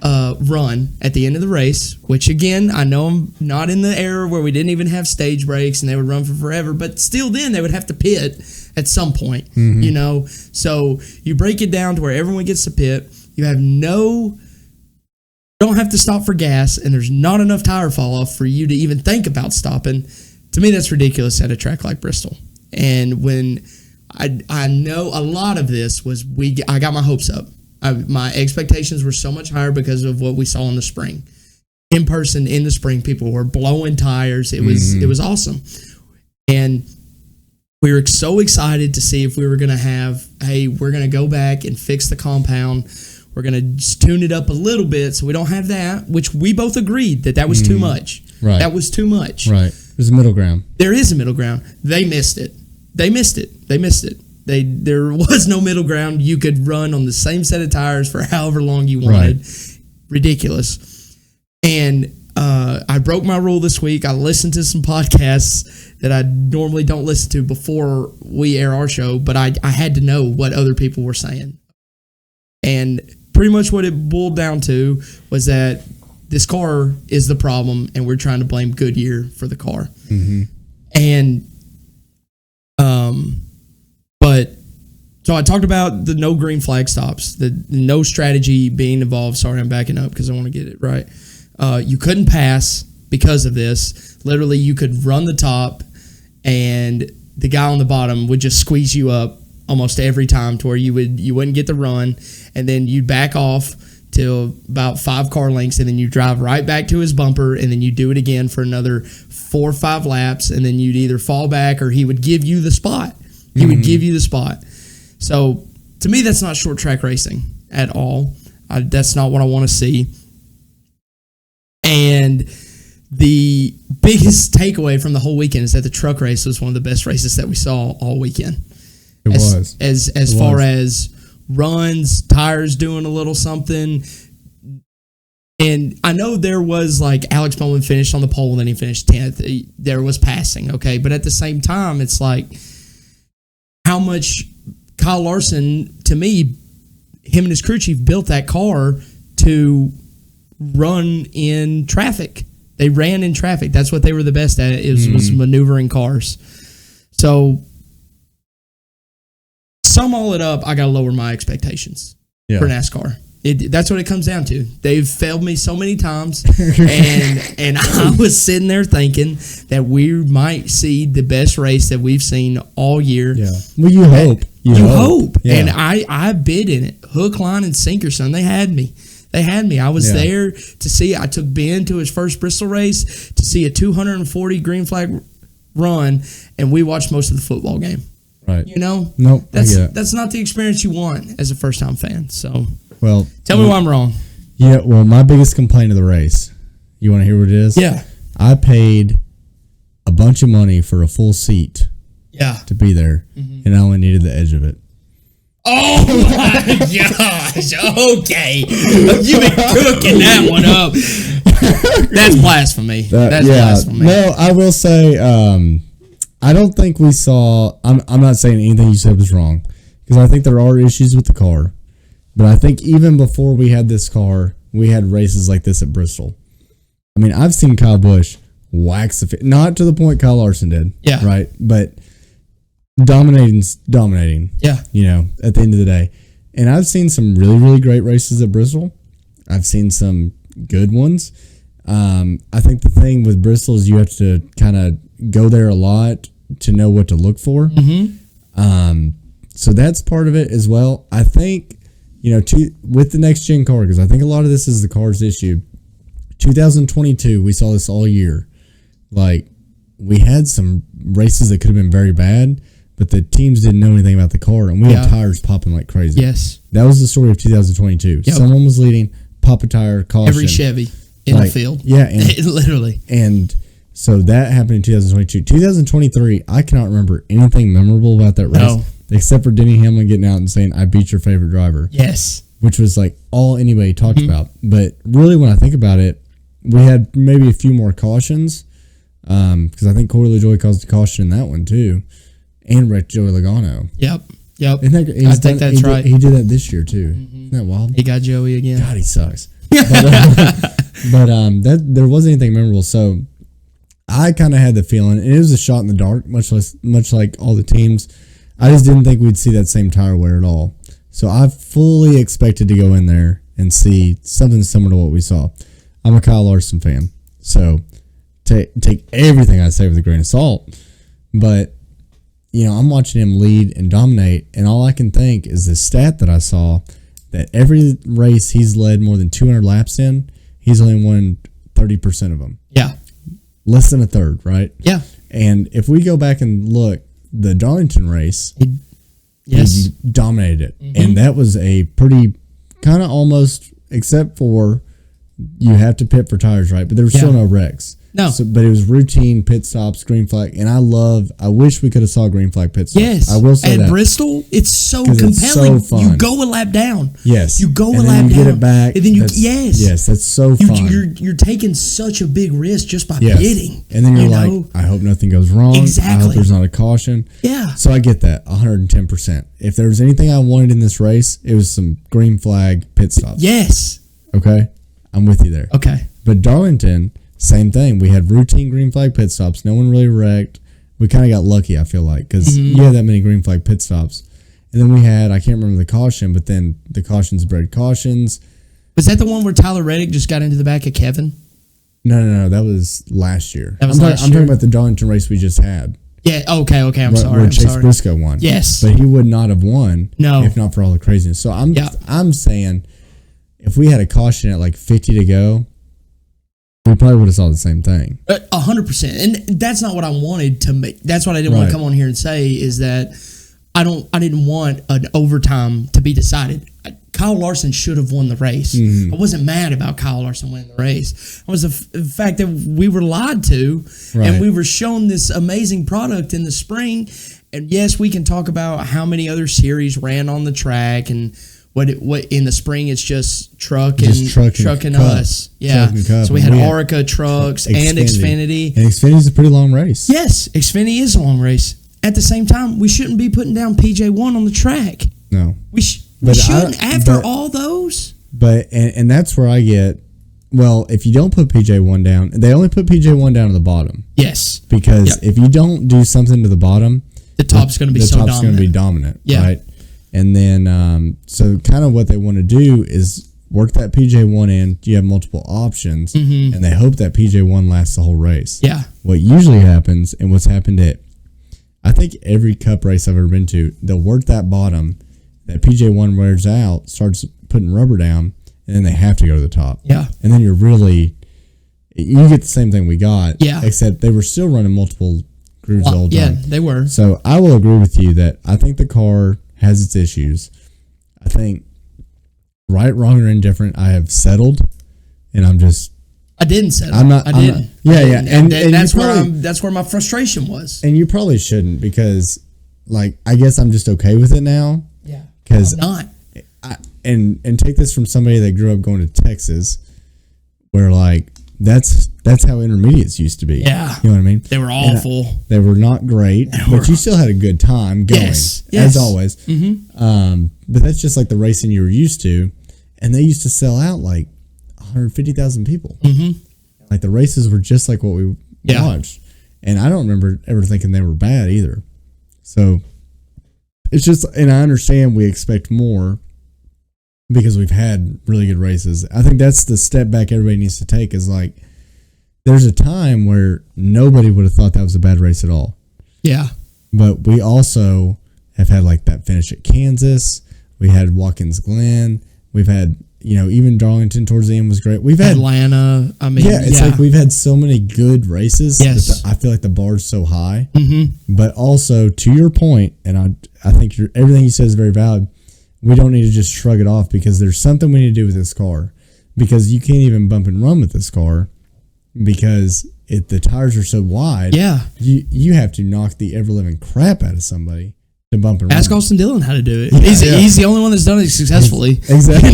run at the end of the race. Which again, I know I'm not in the era where we didn't even have stage breaks and they would run for forever. But still, then they would have to pit at some point. You know, so you break it down to where everyone gets to pit. You have don't have to stop for gas, and there's not enough tire fall off for you to even think about stopping. To me, that's ridiculous at a track like Bristol. And when I know a lot of this was I got my hopes up. My expectations were so much higher because of what we saw in the spring. In person, in the spring, people were blowing tires. It was awesome. And we were so excited to see if we were going to have, hey, we're going to go back and fix the compound. We're going to just tune it up a little bit so we don't have that, which we both agreed that was too much. Right. That was too much. Right. There's a middle ground. There is a middle ground. They missed it. There was no middle ground. You could run on the same set of tires for however long you wanted. Right. Ridiculous. And I broke my rule this week. I listened to some podcasts that I normally don't listen to before we air our show, but I had to know what other people were saying. And pretty much what it boiled down to was that this car is the problem, and we're trying to blame Goodyear for the car. And, but so I talked about the no green flag stops, the no strategy being involved. Sorry, I'm backing up because I want to get it right. You couldn't pass because of this. Literally, you could run the top, and the guy on the bottom would just squeeze you up almost every time to where you wouldn't get the run, and then you'd back off till about 5 car lengths, and then you drive right back to his bumper, and then you do it again for another 4 or 5 laps, and then you'd either fall back or he would give you the spot. He would give you the spot. So to me, that's not short track racing at all. That's not what I want to see. And the biggest takeaway from the whole weekend is that the truck race was one of the best races that we saw all weekend. As far as runs, tires doing a little something. And I know there was like Alex Bowman finished on the pole and then he finished 10th. There was passing, okay? But at the same time, it's like how much Kyle Larson, to me, him and his crew chief built that car to run in traffic. They ran in traffic. That's what they were the best at, was maneuvering cars. So sum all it up, I got to lower my expectations for NASCAR. That's what it comes down to. They've failed me so many times, and I was sitting there thinking that we might see the best race that we've seen all year. Yeah. Well, you hope. You hope. Yeah. And I bid in it. Hook, line, and sinker, son. They had me. I was there to see. I took Ben to his first Bristol race to see a 240 green flag run, and we watched most of the football game. Right. You know? Nope. That's not the experience you want as a first-time fan. So, well, tell me why I'm wrong. Yeah, well, my biggest complaint of the race, you want to hear what it is? Yeah. I paid a bunch of money for a full seat to be there, and I only needed the edge of it. Oh, my gosh. Okay. You've been cooking that one up. That's blasphemy. That's blasphemy. No, I will say, I don't think we saw, I'm not saying anything you said was wrong, because I think there are issues with the car. But I think even before we had this car, we had races like this at Bristol. I mean, I've seen Kyle Busch wax the fit, not to the point Kyle Larson did. Yeah. Right? But dominating. Yeah. You know, at the end of the day. And I've seen some really, really great races at Bristol. I've seen some good ones. I think the thing with Bristol is you have to kind of go there a lot to know what to look for. So that's part of it as well. I think, with the next gen car, because I think a lot of this is the car's issue. 2022, we saw this all year. Like, we had some races that could have been very bad, but the teams didn't know anything about the car, and we had tires popping like crazy. Yes. That was the story of 2022. Yep. Someone was leading, pop a tire, caution. Every Chevy in the field. Yeah. And, literally. And so that happened in 2022. 2023, I cannot remember anything memorable about that race, except for Denny Hamlin getting out and saying, "I beat your favorite driver." Yes. Which was like all anybody talked about. But really, when I think about it, we had maybe a few more cautions, because I think Corey LaJoie caused a caution in that one too, and wrecked Joey Logano. Yep. I think that's right. He did that this year too. Isn't that wild? He got Joey again. God, he sucks. but there wasn't anything memorable. So I kind of had the feeling, and it was a shot in the dark, much like all the teams. I just didn't think we'd see that same tire wear at all. So I fully expected to go in there and see something similar to what we saw. I'm a Kyle Larson fan, so take everything I say with a grain of salt. But I'm watching him lead and dominate, and all I can think is the stat that I saw, that every race he's led more than 200 laps in, he's only won 30% of them. Yeah. Less than a third, right? Yeah. And if we go back and look, the Darlington race, he dominated it. Mm-hmm. And that was a pretty kind of almost, except for you have to pit for tires, right? But there were still no wrecks. No. But it was routine pit stops, green flag. And I wish we could have saw green flag pit stops. Yes. I will say that. At Bristol, it's so compelling. It's so fun. You go a lap down. Yes. You go and a lap down. You get it back. And then Yes, that's so fun. You're taking such a big risk just by pitting. And then you're like, I hope nothing goes wrong. Exactly. I hope there's not a caution. Yeah. So I get that, 110%. If there was anything I wanted in this race, it was some green flag pit stops. Yes. Okay? I'm with you there. Okay. But Darlington, same thing. We had routine green flag pit stops. No one really wrecked. We kind of got lucky, I feel like, because you had that many green flag pit stops. And then we had, I can't remember the caution, but then the cautions bred cautions. Was that the one where Tyler Reddick just got into the back of Kevin? No. That was last year. I'm talking about the Darlington race we just had. Yeah, okay, I'm sorry. Where Chase Briscoe won. Yes. But he would not have won if not for all the craziness. So I'm saying, if we had a caution at like 50 to go, we probably would have saw the same thing. 100%. And that's not what I wanted to make. That's what I didn't want to come on here and say, is that I didn't want an overtime to be decided. Kyle Larson should have won the race. I wasn't mad about Kyle Larson winning the race. It was the fact that we were lied to, and we were shown this amazing product in the spring. And yes, we can talk about how many other series ran on the track, and what in the spring it's just truck and us. Yeah. So we had Orica trucks and Xfinity. And Xfinity's a pretty long race. Yes, Xfinity is a long race. At the same time, we shouldn't be putting down PJ1 on the track. No. We shouldn't after all those. But and that's where I get, well, if you don't put PJ1 down, they only put PJ1 down to the bottom. Yes. Because if you don't do something to the bottom, the top's going to be dominant. The top's going to be dominant, right? And then, so kind of what they want to do is work that PJ1 in. You have multiple options, and they hope that PJ1 lasts the whole race. Yeah. What usually happens, and what's happened at, I think every Cup race I've ever been to, they'll work that bottom, that PJ1 wears out, starts putting rubber down, and then they have to go to the top. Yeah. And then you get the same thing we got. Yeah. Except they were still running multiple grooves all the time. Yeah, they were. So I will agree with you that I think the car has its issues. I think right, wrong, or indifferent, I have settled, and I didn't settle. I didn't. Yeah. And that's where my frustration was. And you probably shouldn't, because, like, I guess I'm just okay with it now. Yeah. Because I'm not. And take this from somebody that grew up going to Texas, where, like, that's how intermediates used to be. Yeah. You know what I mean? They were awful. They were not great, but you still had a good time going, as always. Mm-hmm. But that's just like the racing you were used to. And they used to sell out like 150,000 people. Mm-hmm. Like, the races were just like what we watched. And I don't remember ever thinking they were bad either. So it's just, and I understand we expect more because we've had really good races. I think that's the step back everybody needs to take, is like, there's a time where nobody would have thought that was a bad race at all. Yeah. But we also have had like that finish at Kansas. We had Watkins Glen. We've had, even Darlington towards the end was great. We've had Atlanta. I mean, it's like we've had so many good races. Yes. I feel like the bar's so high. Mm-hmm. But also, to your point, and I think everything you said is very valid, we don't need to just shrug it off because there's something we need to do with this car. Because you can't even bump and run with this car because the tires are so wide. Yeah. You have to knock the ever-living crap out of somebody to bump and run. Ask Austin Dillon how to do it. Yeah, he's the only one that's done it successfully. Exactly.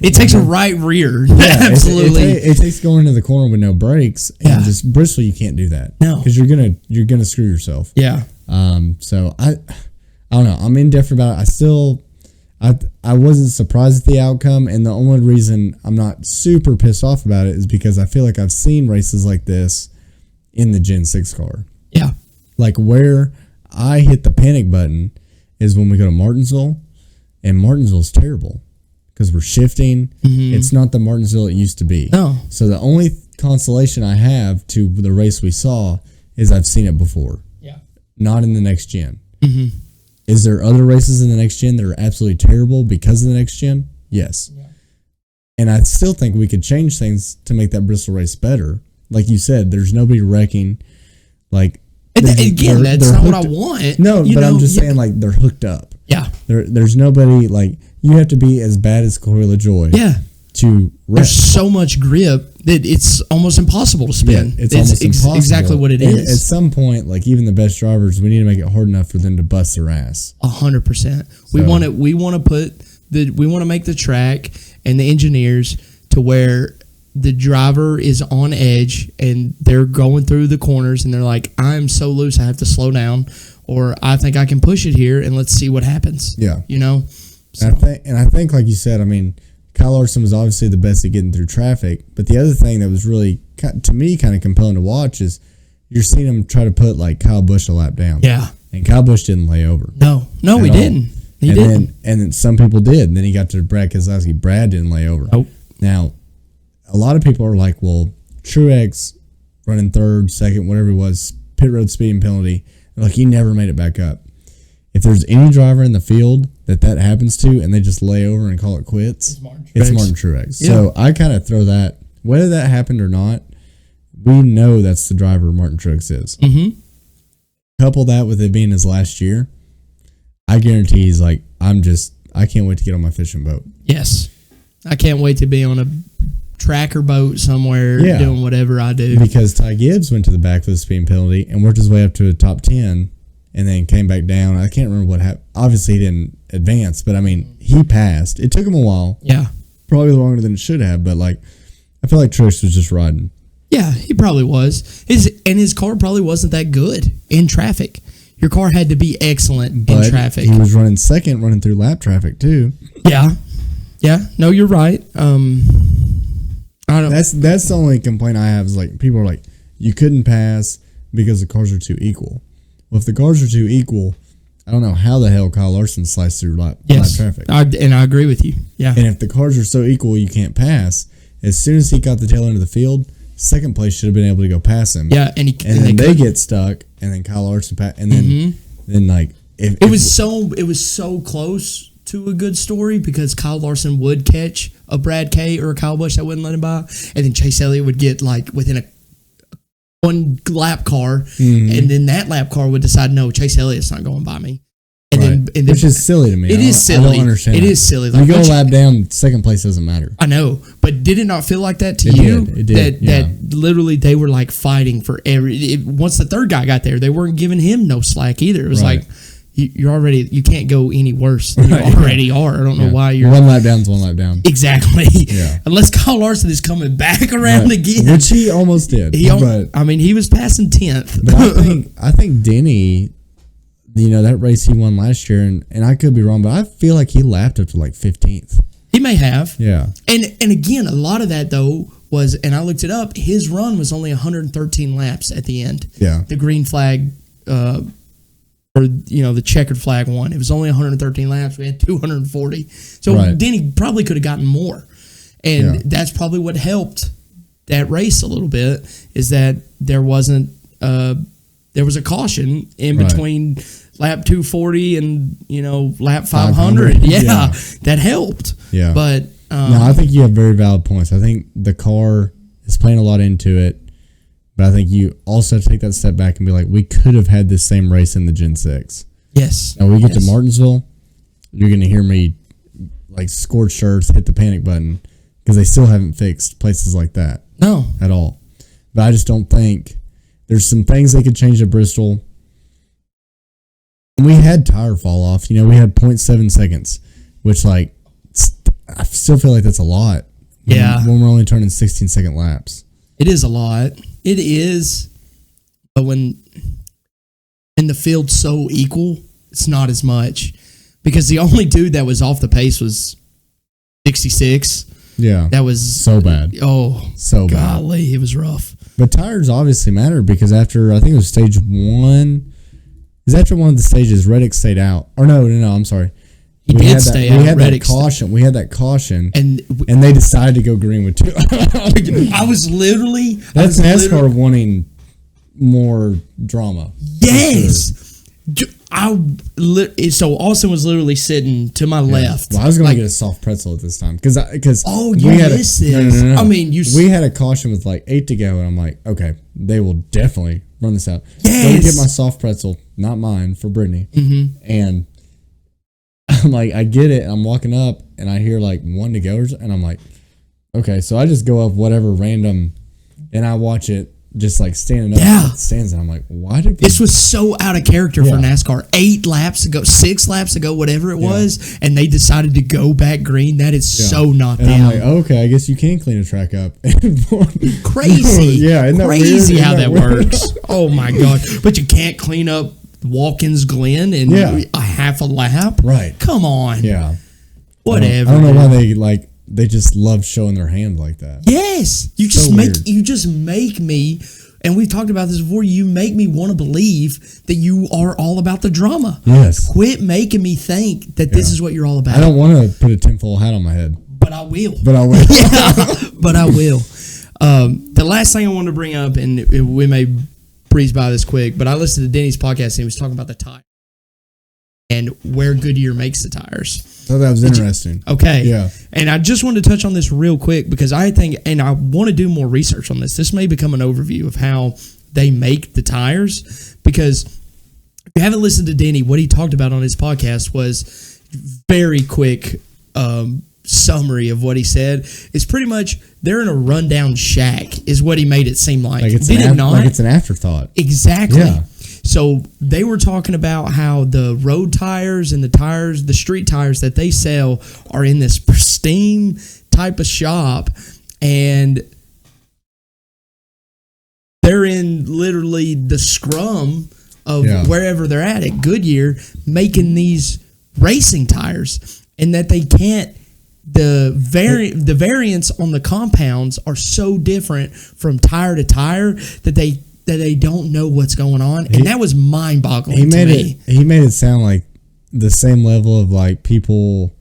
It takes a right rear. Yeah, absolutely. It takes going into the corner with no brakes. And just Bristol, you can't do that. No. Because you're gonna screw yourself. Yeah. So I don't know. I'm indifferent about it. I wasn't surprised at the outcome, and the only reason I'm not super pissed off about it is because I feel like I've seen races like this in the Gen 6 car. Yeah. Like where I hit the panic button is when we go to Martinsville, and Martinsville's terrible because we're shifting. Mm-hmm. It's not the Martinsville it used to be. No. So the only consolation I have to the race we saw is I've seen it before. Yeah. Not in the next gen. Mm-hmm. Is there other races in the next gen that are absolutely terrible because of the next gen? Yes. Yeah. And I still think we could change things to make that Bristol race better. Like you said, there's nobody wrecking. Like again, that's not what I want. No, but I'm just saying, like, they're hooked up. Yeah. There's nobody, like, you have to be as bad as Corey LaJoy. Yeah. To wreck. There's so much grip that it's almost impossible to spin. Yeah, it's almost impossible. Exactly what it is. At some point, like, even the best drivers, we need to make it hard enough for them to bust their ass. 100%. We want to make the track and the engineers to where the driver is on edge and they're going through the corners and they're like, I'm so loose I have to slow down, or I think I can push it here and let's see what happens. Yeah. So. And I think like you said, I mean, Kyle Larson was obviously the best at getting through traffic, but the other thing that was really, to me, kind of compelling to watch is you're seeing him try to put like Kyle Busch a lap down. Yeah. And Kyle Busch didn't lay over. No, he didn't. He didn't. And then some people did. And then he got to Brad Keselowski. Brad didn't lay over. Nope. Now, a lot of people are like, well, Truex running third, second, whatever it was, pit road speeding penalty. They're like, he never made it back up. If there's any driver in the field that happens to and they just lay over and call it quits, it's Martin Truex. Yeah. So I kind of throw that, whether that happened or not, we know that's the driver Martin Truex is. Mm-hmm. Couple that with it being his last year, I guarantee he's like, I can't wait to get on my fishing boat. Yes. I can't wait to be on a tracker boat somewhere doing whatever I do. Because Ty Gibbs went to the back with a speeding penalty and worked his way up to a top 10 and then came back down. I can't remember what happened. Obviously, he didn't advance, but I mean, he passed. It took him a while. Yeah. Probably longer than it should have, but like, I feel like Truex was just riding. Yeah, he probably was. His car probably wasn't that good in traffic. Your car had to be excellent in traffic. He was running second, running through lap traffic too. Yeah. No, you're right. I don't. That's the only complaint I have is like people are like, you couldn't pass because the cars are too equal. Well, if the cars are too equal, I don't know how the hell Kyle Larson sliced through lap traffic. And I agree with you. Yeah. And if the cars are so equal you can't pass, as soon as he got the tail end of the field, second place should have been able to go past him. Yeah, and then they get stuck, and then Kyle Larson and then like it was so close to a good story because Kyle Larson would catch a Brad K or a Kyle Busch that wouldn't let him by, and then Chase Elliott would get like within a one lap car, and then that lap car would decide, no, Chase Elliott's not going by me. And then, which is silly to me. It is silly. I don't understand. It is silly. Like, you go a lap down, second place doesn't matter. I know, but did it not feel like that to you? It did. That literally they were like fighting for once the third guy got there, they weren't giving him no slack either. It was like, you can't go any worse than you already are. I don't know why you're... One lap down is one lap down. Exactly. Yeah. Unless Kyle Larson is coming back around again. Which he almost did. He was passing 10th. But I think Denny... that race he won last year, and I could be wrong, but I feel like he lapped up to like 15th. He may have. Yeah. And again, a lot of that, though, was, and I looked it up, his run was only 113 laps at the end. Yeah. The green flag, or, the checkered flag one. It was only 113 laps. We had 240. So Denny probably could have gotten more. And that's probably what helped that race a little bit, is that there was a caution in between lap 240 and lap 500. Yeah, that helped. Yeah, but no, I think you have very valid points. I think the car is playing a lot into it, but I think you also have to take that step back and be like, we could have had this same race in the Gen 6. Yes. Now we get to Martinsville, you're going to hear me like scorched earth hit the panic button because they still haven't fixed places like that. No, at all. But I just don't think there's some things they could change at Bristol. And we had tire fall off. We had 0.7 seconds, which I still feel like that's a lot. When we're only turning 16-second laps. It is a lot. It is. But when the field's so equal, it's not as much. Because the only dude that was off the pace was 66. Yeah. That was so bad. Oh, so bad. Golly, it was rough. But tires obviously matter because after, I think it was stage 1, is after one of the stages, Reddick stayed out. Or no, I'm sorry. He did stay out. We had that caution. We had that caution, and and they decided to go green with 2. That's NASCAR wanting more drama. Yes. So Austin was literally sitting to my left. Well, I was going to get a soft pretzel at this time because you missed this. No. I mean, we had a caution with 8 to go, and I'm like, okay, they will definitely run this out. Yes. Go to get my soft pretzel, not mine, for Brittany, and I'm like, I get it. I'm walking up, and I hear 1 to go, and I'm like, okay, so I just go up whatever random, and I watch it. Just standing up at the stands, and I'm like, why did this was so out of character for NASCAR? 6 laps ago, whatever it was, and they decided to go back green. That is so not and them. I'm like, okay, I guess you can clean a track up. Crazy, isn't that crazy weird? how that works. Oh my god! But you can't clean up Watkins Glen in a half a lap, right? Come on, whatever. I don't know why they just love showing their hand like that. Yes, you just make me, and we've talked about this before. You make me want to believe that you are all about the drama. Yes, quit making me think that this is what you're all about. I don't want to put a tinfoil hat on my head, but I will. But I will. The last thing I wanted to bring up, and we may breeze by this quick, but I listened to Denny's podcast and he was talking about the tire and where Goodyear makes the tires. Oh, that was interesting. Okay. Yeah. And I just wanted to touch on this real quick because I think, and I want to do more research on this. This may become an overview of how they make the tires because if you haven't listened to Denny, what he talked about on his podcast was very quick summary of what he said. It's pretty much they're in a rundown shack is what he made it seem like. Did it not? Like it's an afterthought. Exactly. Yeah. So they were talking about how the road tires and the street tires that they sell are in this pristine type of shop, and they're in literally the scrum of wherever they're at Goodyear making these racing tires, and that they can't. The variants on the compounds are so different from tire to tire that they don't know what's going on, and that was mind-boggling to me. He made it sound like the same level of people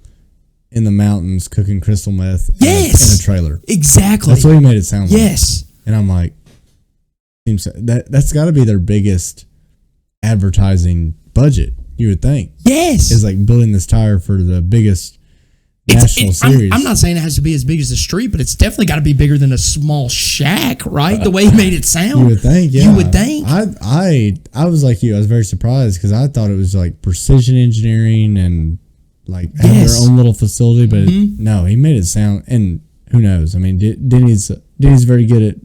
in the mountains cooking crystal meth in a trailer. Exactly. That's what he made it sound like. Yes. And I'm like, that's got to be their biggest advertising budget, you would think. Yes. Is building this tire for the biggest national series. I'm not saying it has to be as big as a street, but it's definitely got to be bigger than a small shack, right? The way he made it sound. You would think, yeah. You would think. I was like you. I was very surprised because I thought it was precision engineering and have their own little facility, but no, he made it sound. And who knows? I mean, Denny's very good at,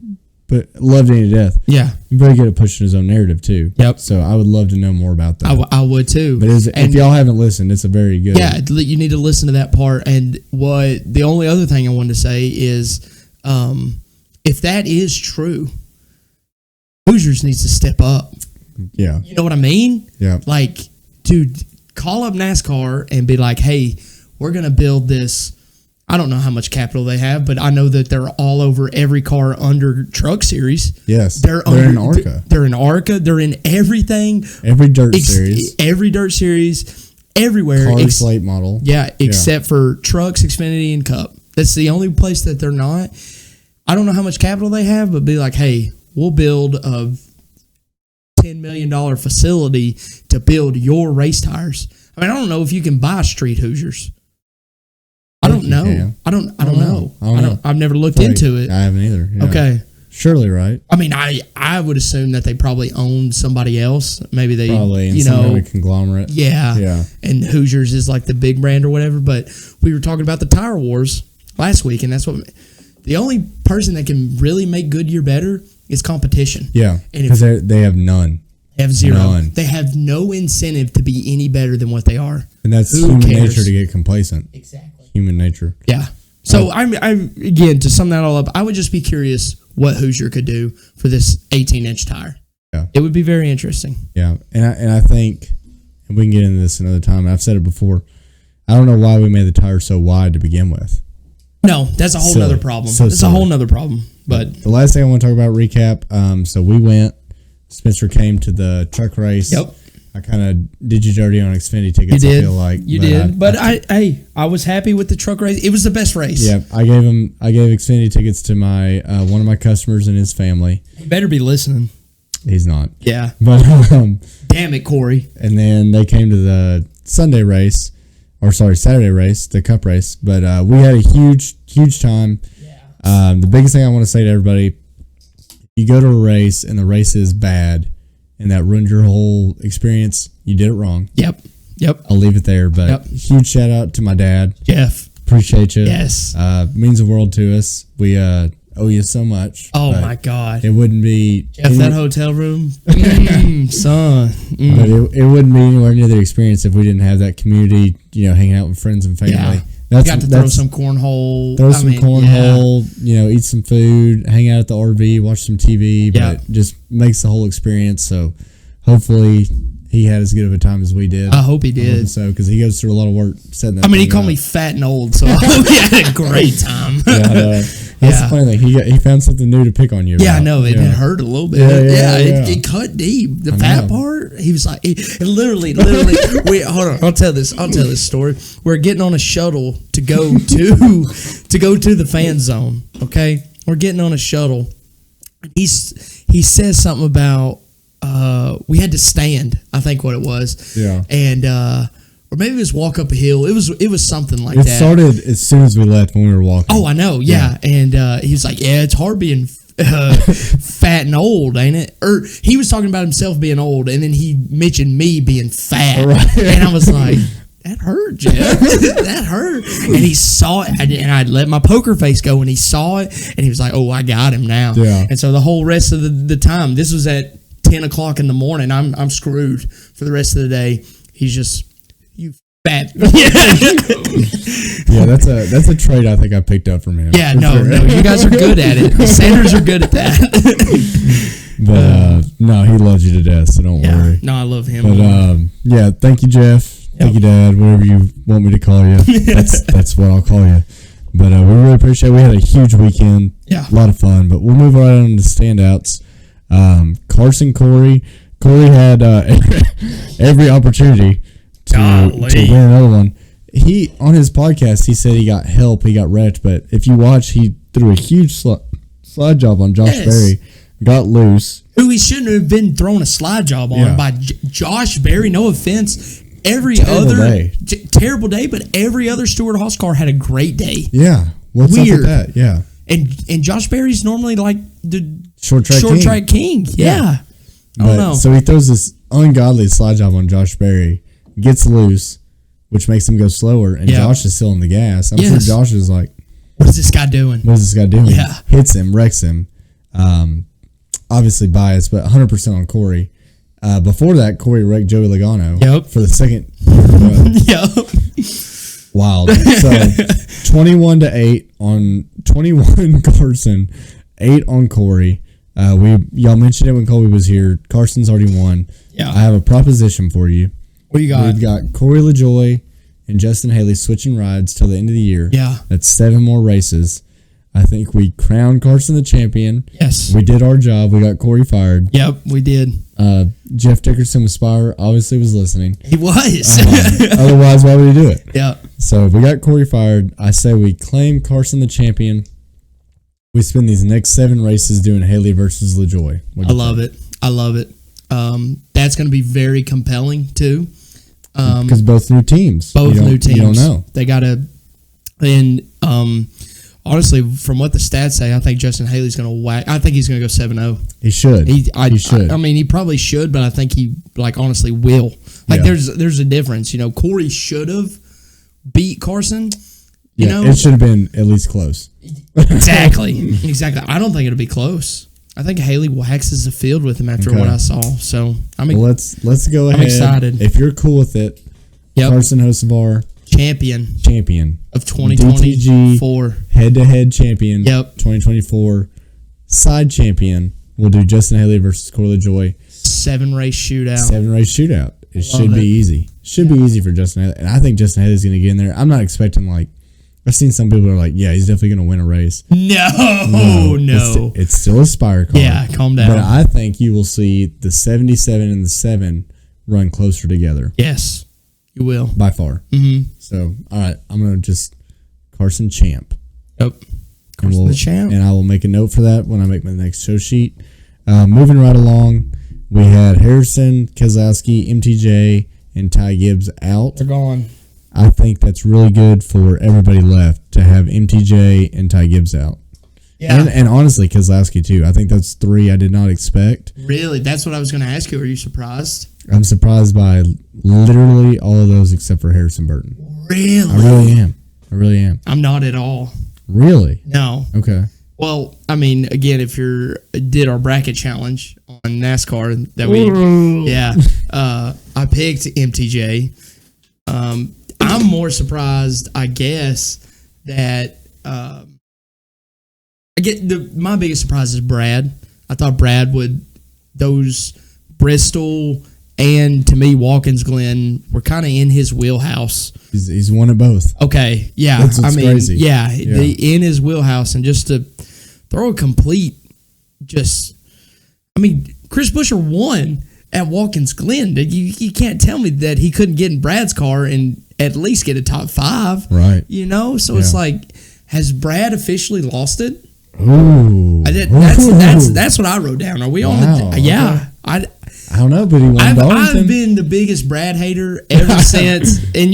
but loved Denny to death. Yeah, very good at pushing his own narrative too. Yep. So I would love to know more about that. I would too. But if y'all haven't listened, it's a very good. Yeah, you need to listen to that part. And the only other thing I wanted to say is, if that is true, Hoosiers needs to step up. Yeah. You know what I mean? Yeah. Dude, call up NASCAR and be like, hey, we're gonna build this. I don't know how much capital they have, but I know that they're all over every car under Truck Series. Yes, they're in ARCA. They're in ARCA. They're in everything. Every dirt series. Every dirt series. Everywhere. Cars, late model. Yeah, except for Trucks, Xfinity, and Cup. That's the only place that they're not. I don't know how much capital they have, but be like, hey, we'll build a $10 $10 million facility to build your race tires. I mean, I don't know if you can buy street Hoosiers. I don't know. I don't know. I've never looked into it. I haven't either. Yeah. Okay. Surely, right? I mean, I would assume that they probably owned somebody else. Maybe they, a conglomerate. Yeah. And Hoosiers is like the big brand or whatever. But we were talking about the tire wars last week, and that's what the only person that can really make Goodyear better is competition. Yeah, because they have none. They have zero. None. They have no incentive to be any better than what they are. And that's human nature to get complacent. Exactly. Human nature. Yeah. So I'm again, to sum that all up, I would just be curious what Hoosier could do for this 18-inch tire. Yeah. It would be very interesting. Yeah, and I think, and we can get into this another time. I've said it before. I don't know why we made the tire so wide to begin with. No, that's a whole other problem. That's a whole other problem. But the last thing I want to talk about, recap. So we went. Spencer came to the truck race. Yep. I kind of did you dirty on Xfinity tickets. You did. I feel like you did. But I was happy with the truck race. It was the best race. Yeah, I gave Xfinity tickets to my one of my customers and his family. You better be listening. He's not. Yeah. But damn it, Corey. And then they came to the Saturday race, the Cup race. But we had a huge time. Yeah. The biggest thing I want to say to everybody: you go to a race and the race is bad, and that ruined your whole experience. You did it wrong. Yep. I'll leave it there. But huge shout out to my dad, Jeff. Appreciate you. Yes. Means the world to us. We owe you so much. Oh my God. It wouldn't be Jeff, that hotel room, son. But it wouldn't be anywhere near the experience if we didn't have that community. Hanging out with friends and family. Yeah. Got to throw some cornhole. Eat some food, hang out at the RV, watch some TV, but just makes the whole experience. So hopefully he had as good of a time as we did. I hope he did. So, because he goes through a lot of work setting that. He called me fat and old, so I hope he had a great time. That's the funny thing. He found something new to pick on you about. Yeah, I know. It hurt a little bit. It cut deep. The fat part, he was like, literally. Wait, hold on. I'll tell this story. We're getting on a shuttle to go to the fan zone. Okay, we're getting on a shuttle. He says something about we had to stand. I think what it was. Yeah. And or maybe it was walk up a hill. It was something like that. It started as soon as we left when we were walking. Oh, I know. Yeah. And he was like, "Yeah, it's hard being fat and old, ain't it?" Or he was talking about himself being old, and then he mentioned me being fat, and I was like, "That hurt, Jeff. That hurt." And he saw it, and I let my poker face go, and he saw it, and he was like, "Oh, I got him now." Yeah. And so the whole rest of the time, this was at 10 o'clock in the morning. I'm screwed for the rest of the day. He's just, you fat. Yeah, that's a trait I think I picked up from him. Yeah, no, you guys are good at it. The Sanders are good at that. But no, he loves you to death, so don't worry. No, I love him. But thank you, Jeff. Thank you, Dad. Whatever you want me to call you, that's what I'll call you. But we really appreciate it. We had a huge weekend. Yeah, a lot of fun. But we'll move right on to standouts. Carson Corey had every opportunity to win another one. He on his podcast he said he got help, he got wrecked, but if you watch, he threw a huge slide job on Josh Berry, got loose. Who he shouldn't have been throwing a slide job on by Josh Berry. No offense. Terrible day, but every other Stewart-Haas car had a great day. Yeah, what's weird up with that? Yeah, and Josh Berry's normally like the short track king. Yeah. I don't know. So he throws this ungodly slide job on Josh Berry, gets loose, which makes him go slower, and Josh is still on the gas. I'm sure Josh is like, "What is this guy doing? Yeah. Hits him, wrecks him. Obviously biased, but 100% on Corey. Before that, Corey wrecked Joey Logano for the second. Wild. So 21-8 on 21 Carson, 8 on Corey. Y'all mentioned it when Colby was here. Carson's already won. Yeah. I have a proposition for you. What you got? We've got Corey LaJoie and Justin Haley switching rides till the end of the year. Yeah. That's 7 more races. I think we crowned Carson the champion. Yes. We did our job. We got Corey fired. Yep, we did. Jeff Dickerson with Spire obviously was listening. He was. Otherwise, why would he do it? Yeah. So if we got Corey fired, I say we claim Carson the champion. We spend these next 7 races doing Haley versus LaJoie. I love it. That's going to be very compelling too. Because both new teams. Both new teams. You don't know. They got to, and honestly, from what the stats say, I think Justin Haley's going to whack. I think he's going to go 7-0. He should. He should. I mean, he probably should, but I think he honestly will. There's a difference. Corey should have beat Carson. It should have been at least close. Exactly. I don't think it'll be close. I think Haley waxes the field with him after what I saw. So let's go ahead. I'm excited. If you're cool with it, Carson Hocevar, champion of 2024, head-to-head champion. Yep. 2024 side champion. We'll do Justin Haley versus Corey LaJoy. 7-race shootout. It should be easy. Should be easy for Justin Haley, and I think Justin Haley's going to get in there. I'm not expecting I've seen some people are like, yeah, he's definitely going to win a race. No. It's still a Spire car. Yeah, calm down. But I think you will see the 77 and the 7 run closer together. Yes, you will. By far. Mm-hmm. So, all right, I'm going to just Carson champ. Yep. Carson the champ. And I will make a note for that when I make my next show sheet. Moving right along, we had Harrison, Keselowski, MTJ, and Ty Gibbs out. They're gone. I think that's really good for everybody left to have MTJ and Ty Gibbs out. Yeah. And honestly, Keselowski too. I think that's 3 I did not expect. Really? That's what I was going to ask you. Are you surprised? I'm surprised by literally all of those except for Harrison Burton. Really? I really am. I'm not at all. Really? No. Okay. Well, I mean, again, if you did our bracket challenge on NASCAR that I picked MTJ. I'm more surprised, I guess, that my biggest surprise is Brad. I thought Brad would, those Bristol and to me Watkins Glen were kind of in his wheelhouse. He's won it both. Okay, yeah, That's what's crazy. Yeah, in his wheelhouse, and just to throw a complete, Chris Buescher won at Watkins Glen. You can't tell me that he couldn't get in Brad's car and at least get a top 5. Right. So it's like, has Brad officially lost it? Ooh. That's what I wrote down. Are we on the... Yeah. Okay. I don't know, but he won Darlington. I've been the biggest Brad hater ever since. And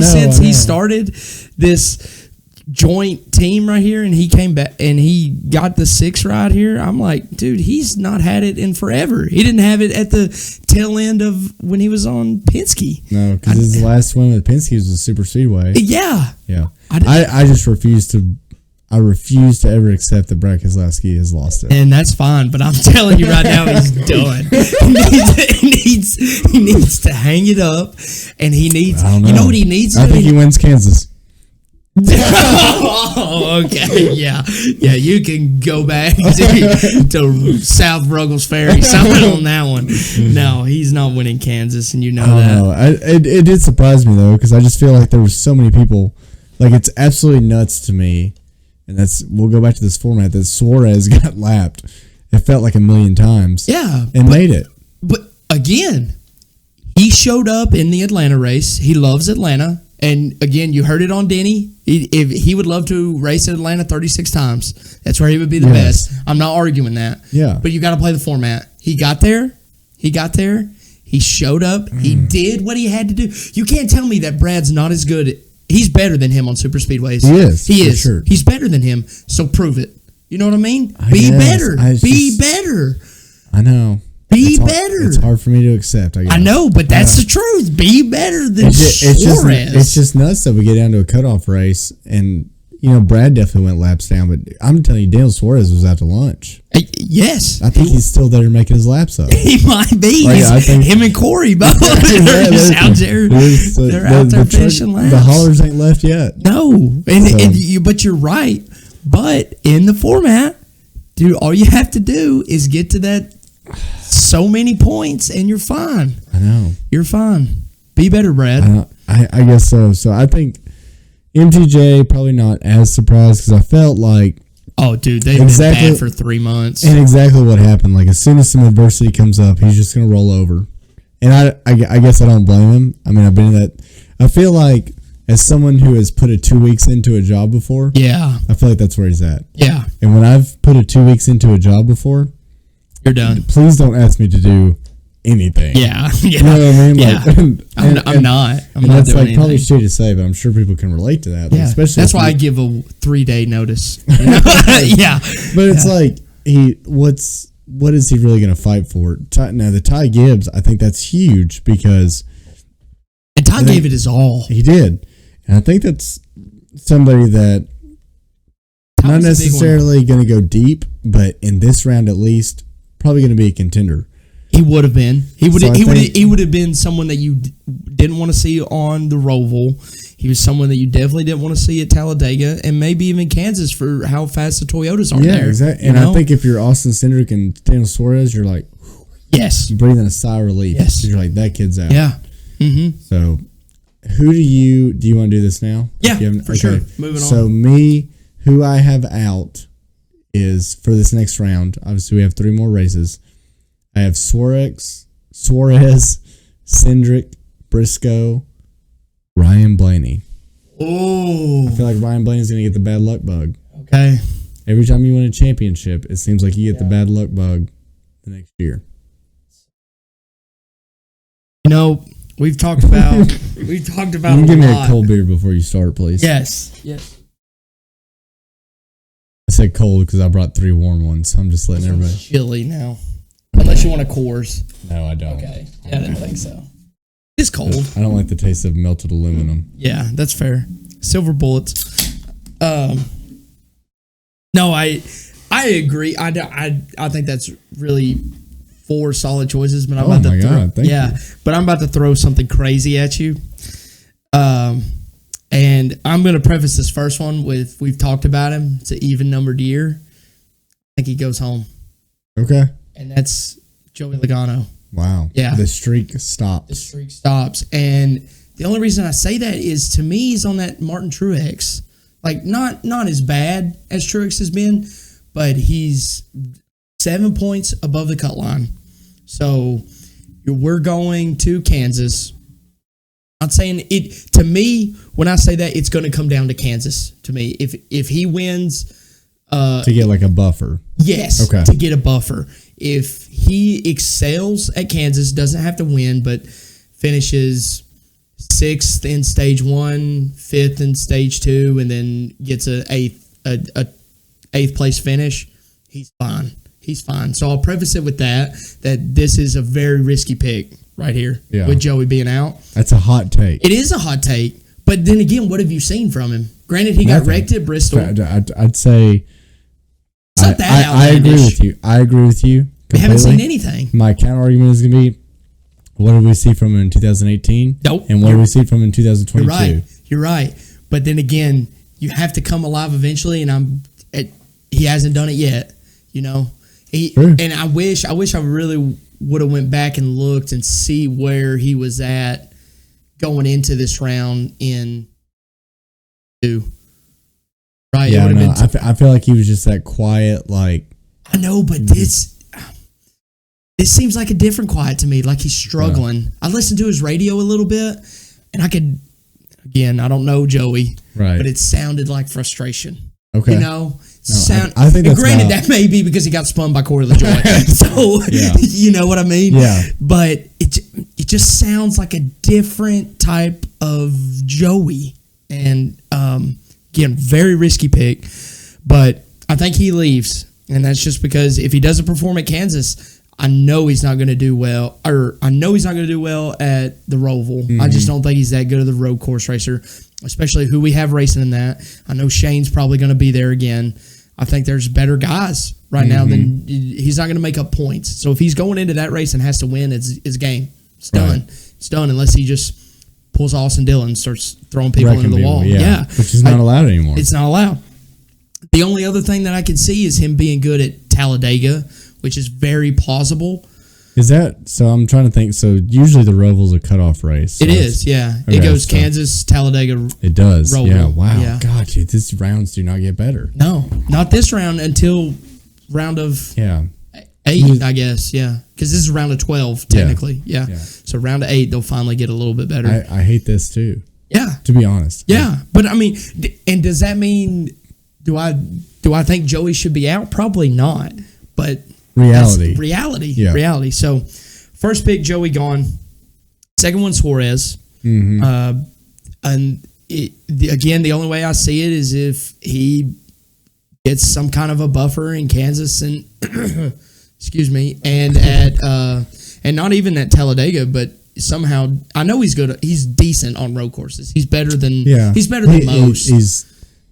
since he started this joint team right here and he came back and he got the 6 right here, I'm like, dude, he's not had it in forever. He didn't have it at the tail end of when he was on Penske. No, because his last win with Penske was a super speedway. Yeah. I just refuse to ever accept that Brad Keselowski has lost it. And that's fine, but I'm telling you right now, he's done. He needs to hang it up, and he needs. I don't know. You know what he needs to do? I think he wins Kansas. Oh, okay, yeah. You can go back to South Ruggles Ferry, something on that one. No, he's not winning Kansas, and you know that. It did surprise me though, because I just feel like there was so many people. Like, it's absolutely nuts to me, and we'll go back to this format that Suarez got lapped. It felt like a million times. Yeah, made it. But again, he showed up in the Atlanta race. He loves Atlanta. And again, you heard it on Denny. He would love to race at Atlanta 36 times. That's where he would be the best. I'm not arguing that. Yeah. But you got to play the format. He got there. He showed up. He did what he had to do. You can't tell me that Brad's not as good. He's better than him on super speedways. He is. Sure. He's better than him. So prove it. You know what I mean? Be better. I know. Be better. It's hard for me to accept, I guess. I know, but that's the truth. Be better than Suarez. It's just nuts that we get down to a cutoff race, and Brad definitely went laps down, but I'm telling you, Daniel Suarez was out to lunch. Yes. I think he's still there making his laps up. He might be. I think him and Corey both are out there. They're out there finishing laps. The haulers ain't left yet. No. But you're right. But in the format, dude, all you have to do is get to that so many points and you're fine. I know. You're fine. Be better, Brad. I guess so. So I think MTJ probably not as surprised because I felt like, oh, dude, they've been bad for 3 months. And exactly what happened. Like, as soon as some adversity comes up, he's just going to roll over. And I guess I don't blame him. I mean, I've been in that. I feel like as someone who has put a 2 weeks into a job before, I feel like that's where he's at. Yeah. And when I've put a 2 weeks into a job before, you're done. Please don't ask me to do anything. Yeah. You know what I mean? Yeah. I'm not that's doing like probably anything. shitty to say, but I'm sure people can relate to that. Like, Yeah. especially That's why I give a 3-day notice. Yeah. But it's like what is he really going to fight for? Now the Ty Gibbs, I think that's huge because And Ty gave it his all. he did, and I think that's somebody that not necessarily going to go deep, but in this round at least, probably going to be a contender. He would have been. He would So have been someone that you didn't want to see on the Roval. He was someone that you definitely didn't want to see at Talladega and maybe even Kansas for how fast the Toyotas are there. Yeah, exactly. And I think if you're Austin Cindric and Daniel Suarez, you're like, yes, breathing a sigh of relief. Yes. You're like, that kid's out. Yeah. Mm-hmm. So, who do you want to do this now? Yeah, for sure. Moving on. So me, who I have out is for this next round. Obviously, we have 3 more races. I have Suarez, Cindric, Briscoe, Ryan Blaney. Oh, I feel like Ryan Blaney's going to get the bad luck bug. okay. Every time you win a championship, it seems like you get the bad luck bug the next year. You know, we've talked about You can give me a cold beer before you start, please. Yes. I said cold because I brought 3 warm ones. So I'm just letting everybody. Chilly now, unless you want a Coors. No, I don't. Okay. Yeah, I didn't think so. It's cold. I don't like the taste of melted aluminum. Yeah, that's fair. Silver bullets. No, I agree. I think that's really 4 solid choices. But I'm about to throw, thank you. But I'm about to throw something crazy at you. And I'm going to preface this first one with we've talked about him. It's an even numbered year. I think he goes home. Okay. And that's Joey Logano. Wow. Yeah. The streak stops. The streak stops. And the only reason I say that is to me he's on that Martin Truex. Like not as bad as Truex has been, but he's 7 points above the cut line. So we're going to Kansas. I'm saying it to me when I say that it's going to come down to Kansas. To me, if he wins, to get like a buffer. Yes. Okay. To get a buffer. If he excels at Kansas, doesn't have to win, but finishes 6th in stage 1, 5th in stage 2, and then gets a 8th place finish, he's fine. He's fine. So I'll preface it with that this is a very risky pick right here with Joey being out. That's a hot take. It is a hot take, but then again, what have you seen from him? Granted, he got wrecked at Bristol. I'd say it's not that I agree with you. I agree with you. We haven't seen anything. My counter argument is going to be, what did we see from him in 2018? Nope. And what did we see from him in 2022? You're right. But then again, you have to come alive eventually, and he hasn't done it yet. You know, and I wish I really would have went back and looked and see where he was at going into this round in 2. Right? Yeah, no, I feel like he was just that quiet, like. I know, but this seems like a different quiet to me. Like he's struggling. Yeah. I listened to his radio a little bit, and I don't know Joey, right? But it sounded like frustration. Okay, you know, I think that's granted that may be because he got spun by Corey LaJoy. So you know what I mean? Yeah. But it just sounds like a different type of Joey, and again, very risky pick. But I think he leaves, and that's just because if he doesn't perform at Kansas, I know he's not going to do well, or I know he's not going to do well at the Roval. Mm-hmm. I just don't think he's that good of the road course racer, especially who we have racing in that. I know Shane's probably going to be there again. I think there's better guys right now than he's not going to make up points. So if he's going into that race and has to win, it's game. It's done. Right. It's done unless he just pulls Austin Dillon and starts throwing people into the wall. Yeah. Which is not allowed anymore. It's not allowed. The only other thing that I can see is him being good at Talladega, which is very plausible. Is that so? I'm trying to think. So usually the Roval's a cutoff race. So it is, yeah. Okay, it goes Kansas, Talladega. It does. Roval. Yeah. Wow. Yeah. God, dude, these rounds do not get better. No, not this round until round of 8, I guess. Yeah, because this is round of 12 technically. Yeah. So round of 8, they'll finally get a little bit better. I hate this too. Yeah. To be honest. Yeah, but I mean, and does that mean do I think Joey should be out? Probably not. But reality. Yeah. Reality. So first pick, Joey gone. Second one, Suarez. Mm-hmm. Again, the only way I see it is if he gets some kind of a buffer in Kansas and excuse me, and and not even at Talladega, but somehow I know he's good. He's decent on road courses. He's better than most.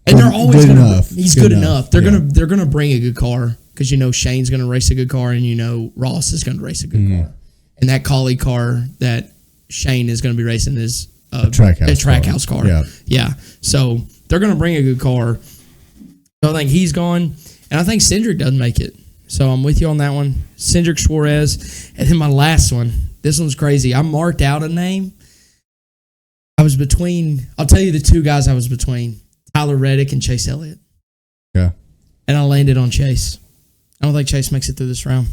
And they're always good gonna. Enough. He's good enough. They're gonna bring a good car because Shane's gonna race a good car and Ross is gonna race a good car, and that Collie car that Shane is gonna be racing is a trackhouse car. Yeah. So they're gonna bring a good car. So I think he's gone, and I think Cindric doesn't make it. So I'm with you on that one. Cindric, Suarez, and then my last one. This one's crazy. I marked out a name. I was between. I'll tell you the two guys I was between. Tyler Reddick and Chase Elliott. Yeah. And I landed on Chase. I don't think Chase makes it through this round.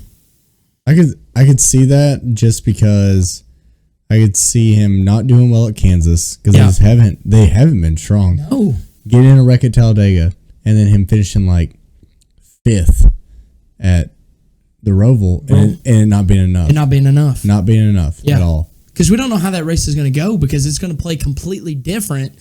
I could see that just because I could see him not doing well at Kansas because they haven't been strong. No. Getting in a wreck at Talladega and then him finishing like 5th at the Roval and it not being enough. And not being enough. Not being enough at all. Because we don't know how that race is going to go because it's going to play completely different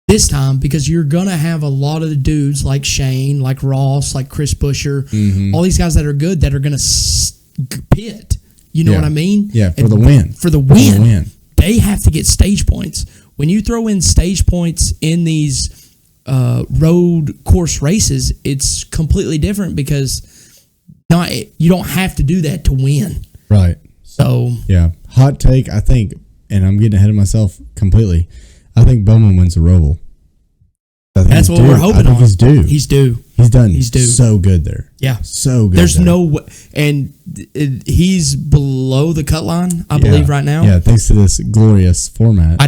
this time because you're going to have a lot of the dudes like Shane, like Ross, like Chris Buescher, all these guys that are good that are going to pit. You know what I mean? Yeah, for the win. For the win. They have to get stage points. When you throw in stage points in these road course races, it's completely different because you don't have to do that to win. Right. So yeah, hot take. I think, and I'm getting ahead of myself completely. I think Bowman wins the Roval. That's what we're hoping on. He's due. He's due. He's done so good there. Yeah. So good. There's no way. And he's below the cut line, I believe, right now. Yeah, thanks to this glorious format. I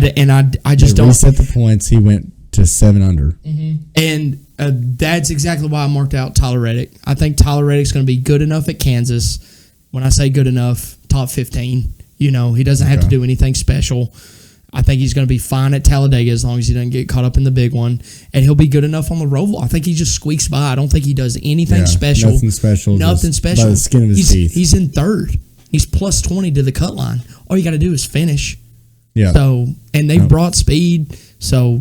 just don't. Reset the points. He went to 7 under. Mm-hmm. And that's exactly why I marked out Tyler Reddick. I think Tyler Reddick's going to be good enough at Kansas. When I say good enough, top 15. He doesn't have to do anything special. I think he's going to be fine at Talladega as long as he doesn't get caught up in the big one. And he'll be good enough on the Roval. I think he just squeaks by. I don't think he does anything special. Nothing special. Nothing special. By the skin of his teeth. He's in 3rd. He's plus 20 to the cut line. All you got to do is finish. Yeah. So, and they brought speed. So,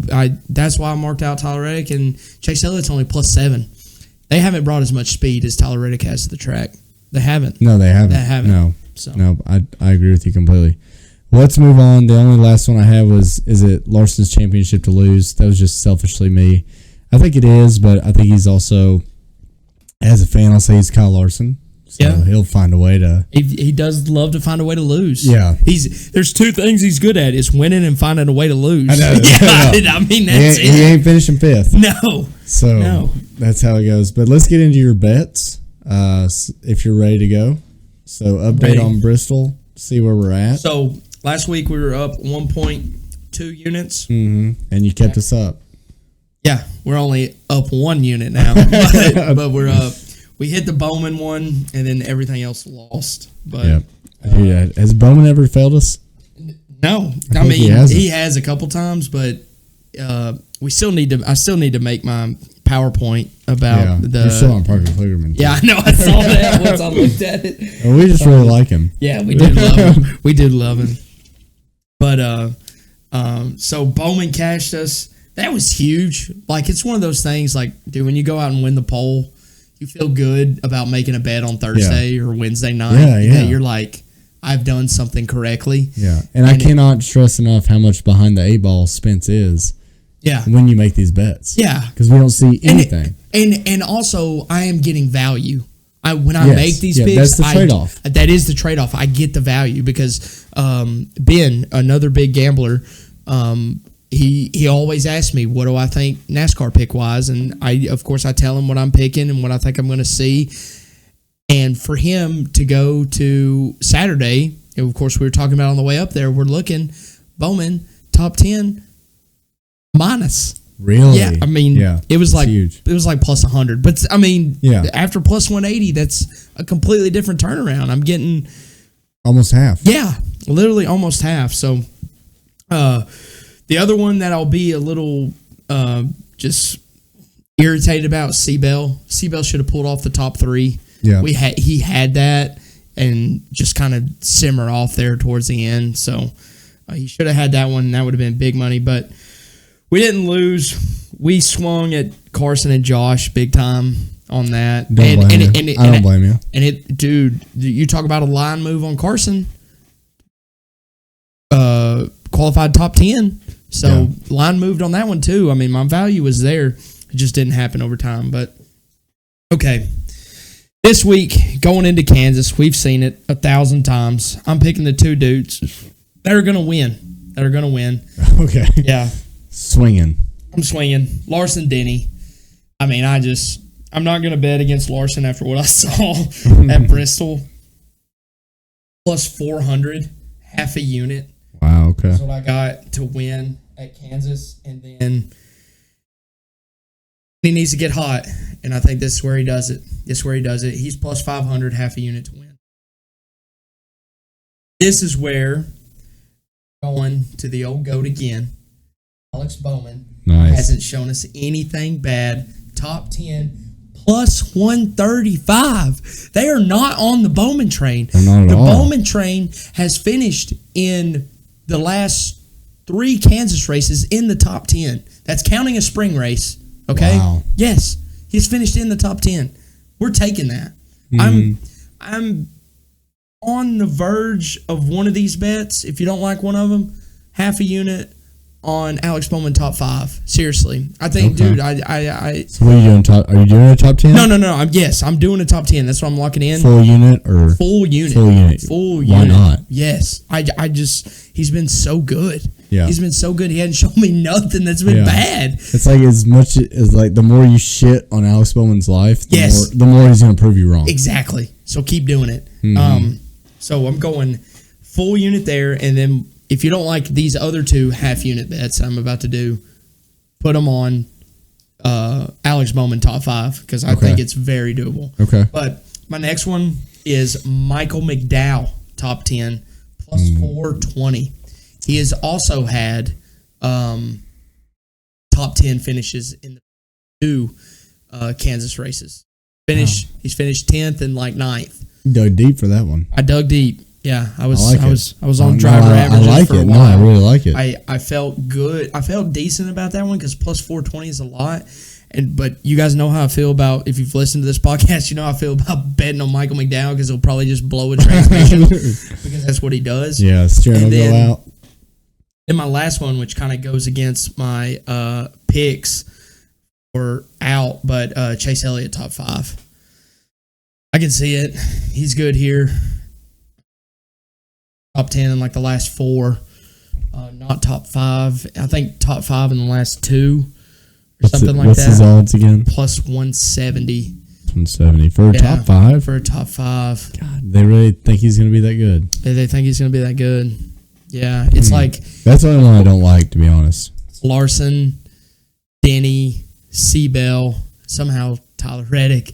that's why I marked out Tyler Reddick. And Chase Elliott's only plus 7. They haven't brought as much speed as Tyler Reddick has to the track. They haven't. No, they haven't. No. So. No, I agree with you completely. Let's move on. The only last one I have is it Larson's championship to lose? That was just selfishly me. I think it is, but I think he's also, as a fan, I'll say he's Kyle Larson. So he'll find a way to. He does love to find a way to lose. Yeah. There's 2 things he's good at: is winning and finding a way to lose. I know. I mean, that's it. He ain't finishing 5th. No. So that's how it goes. But let's get into your bets if you're ready to go. So update on Bristol. See where we're at. So last week we were up 1.2 units. Mm-hmm. And you kept us up. Yeah, we're only up 1 unit now, but we're up. We hit the Bowman one, and then everything else lost. But has Bowman ever failed us? No, I mean he has a couple times, but we still need to. I still need to make my PowerPoint about You're still on Parker Kligerman. Yeah, I know. I saw that once I looked at it. Well, we just really like him. Yeah, we did love him. We did love him. But so Bowman cashed us. That was huge. Like, it's one of those things. Like, dude, when you go out and win the poll, you feel good about making a bet on Thursday or Wednesday night. Yeah. You're like, I've done something correctly. Yeah, and I cannot stress enough how much behind the 8-ball Spence is. Yeah. When you make these bets. Yeah. Because we don't see anything. And also, I am getting value. When I make these picks, that's the trade-off. That is the trade-off. I get the value because Ben, another big gambler, he always asks me, what do I think NASCAR pick-wise? And of course, I tell him what I'm picking and what I think I'm going to see. And for him to go to Saturday, and of course, we were talking about on the way up there, we're looking, Bowman, top 10, minus. Really? Yeah, I mean, it was like huge. It was like plus 100. But I mean, after plus 180, that's a completely different turnaround. I'm getting almost half. Yeah, literally almost half. So the other one that I'll be a little just irritated about, Seabell. Seabell should have pulled off the top 3. Yeah, he had that, and just kind of simmer off there towards the end. So he should have had that one. And that would have been big money, but we didn't lose. We swung at Carson and Josh big time on that. I don't blame you. And dude, you talk about a line move on Carson. Qualified top 10. So line moved on that one too. I mean, my value was there. It just didn't happen over time. But okay. This week, going into Kansas, we've seen it 1,000 times. I'm picking the two dudes that are going to win. Okay. Yeah. Swinging. I'm swinging. Larson Denny. I mean, I'm not going to bet against Larson after what I saw at Bristol. Plus 400, half a unit. Wow, okay. That's what I got to win at Kansas. And then he needs to get hot. And I think this is where he does it. He's plus 500, half a unit to win. This is where, going to the old GOAT again, Alex Bowman hasn't shown us anything bad. Top 10, plus 135. They are not on the Bowman train. They're not at all. The Bowman train has finished in the last 3 Kansas races in the top 10. That's counting a spring race. Okay? Wow. Yes. He's finished in the top 10. We're taking that. I'm on the verge of one of these bets. If you don't like one of them, half a unit on Alex Bowman top 5. Seriously. I think, dude, I So what are you doing? Are you doing a top 10? No. I'm doing a top 10. That's what I'm locking in. Full unit or? Full unit. Full unit. Why not? Yes. He's been so good. Yeah. He's been so good. He hadn't shown me nothing that's been bad. It's like as much as like the more you shit on Alex Bowman's life, the more he's going to prove you wrong. Exactly. So keep doing it. Mm-hmm. So I'm going full unit there, and then if you don't like these other 2 half unit bets I'm about to do, put them on Alex Bowman top 5 because I think it's very doable. Okay. But my next one is Michael McDowell top 10 plus 420. He has also had top 10 finishes in the 2 Kansas races. He's finished 10th and like 9th. You dug deep for that one. I dug deep. Yeah, I was on No, driver averages I like for a it. while. No, I really like it. I felt good. I felt decent about that one because plus 420 is a lot. But you guys know how I feel about, if you've listened to this podcast, you know how I feel about betting on Michael McDowell because he'll probably just blow a transmission because that's what he does. Yeah, steering will go out. And my last one, which kind of goes against my picks, or out, but Chase Elliott top 5. I can see it. He's good here. Top 10 in like the last 4. Not top 5. I think top 5 in the last 2 or something like that. What's his odds again? Plus 170. 170 for a top 5? For a top 5. God, they really think he's going to be that good. They think he's going to be that good. Yeah, it's like... That's the only one I don't like, to be honest. Larson, Denny, Seabell, somehow Tyler Reddick,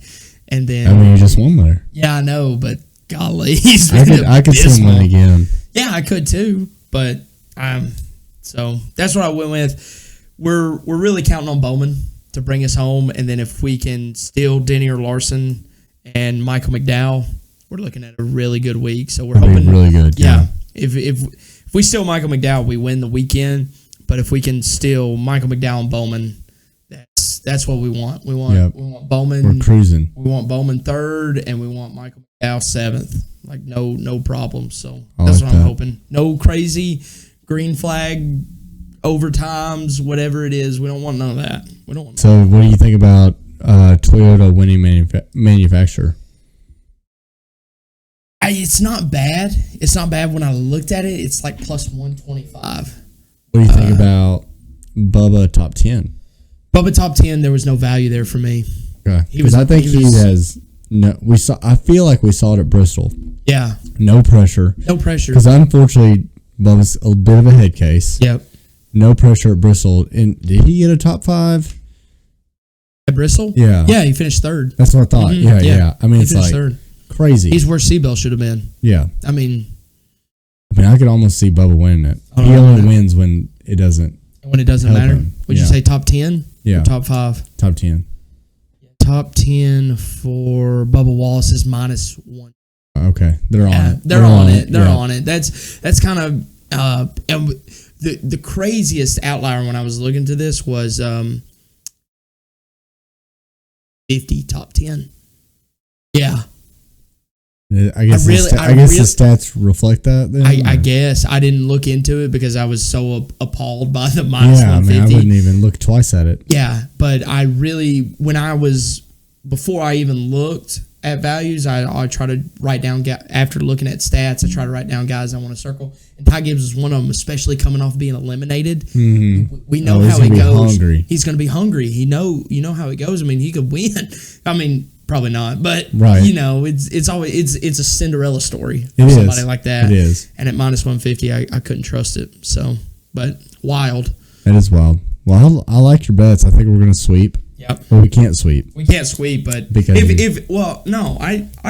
and then... I mean, you just won there. Yeah, I know, but golly, he's I could see him win again. Yeah, I could too, but so that's what I went with. We're really counting on Bowman to bring us home, and then if we can steal Denny or Larson and Michael McDowell, we're looking at a really good week. So we're hoping really good. Yeah, if we steal Michael McDowell, we win the weekend. But if we can steal Michael McDowell and Bowman, that's what we want. We want Bowman. We're cruising. We want Bowman 3rd, and we want Michael McDowell 7th. Like no problem. So that's what I'm hoping. No crazy green flag overtimes, whatever it is. We don't want none of that. We don't want. So what do you think about Toyota winning manufacturer? It's not bad. It's not bad when I looked at it. It's like plus 125. What do you think about Bubba top 10? Bubba top 10, there was no value there for me. Okay. Because I think he has no. I feel like we saw it at Bristol. Yeah. No pressure. No pressure. Because unfortunately, Bubba's a bit of a head case. Yep. No pressure at Bristol. And did he get a top 5? At Bristol? Yeah. Yeah, he finished 3rd. That's what I thought. Mm-hmm. Yeah. I mean, it's like 3rd. Crazy. He's where Seabell should have been. Yeah. I mean, I could almost see Bubba winning it. He only wins when it doesn't. When it doesn't matter. Would you say top 10? Yeah. Or top 5? Top 10. Top 10 for Bubba Wallace is minus 1. Okay, they're on it. They're on it. They're on it. That's kind of and the craziest outlier when I was looking to this was 50 top 10. Yeah. I guess the stats reflect that then? I guess. I didn't look into it because I was so appalled by the minus 150. I wouldn't even look twice at it. Yeah, but before I even looked at values, I try to write down, after looking at stats, I try to write down guys I want to circle. And Ty Gibbs was one of them, especially coming off being eliminated. Mm-hmm. We know how it goes. He's going to be hungry. You know how it goes. I mean, he could win. I mean, probably not, but it's always it's a Cinderella story for somebody like that. It is. And at minus 150, I couldn't trust it. So, but wild. That is wild. Well, I like your bets. I think we're going to sweep. Yep. Well, we can't sweep. We can't sweep, but I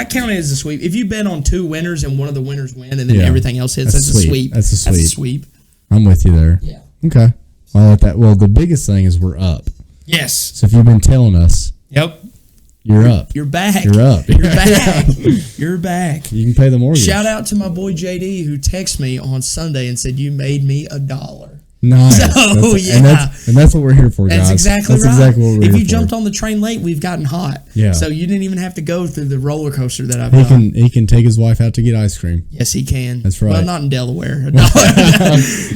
count it as a sweep. If you bet on 2 winners and one of the winners win, and then everything else hits, that's a sweep. That's a sweep. I'm with you there. Yeah. Okay. I like that. Well, the biggest thing is we're up. Yes. So if you've been telling us, you're up. You're back. You're up. You're back. You're back. You can pay the mortgage. Shout out to my boy JD who texted me on Sunday and said, "You made me $1." Nice. So, and that's what we're here for, guys. That's exactly right. Exactly what we're if here you for. jumped on the train late, we've gotten hot. Yeah. So you didn't even have to go through the roller coaster that I've done. He can take his wife out to get ice cream. Yes, he can. That's right. Well, not in Delaware.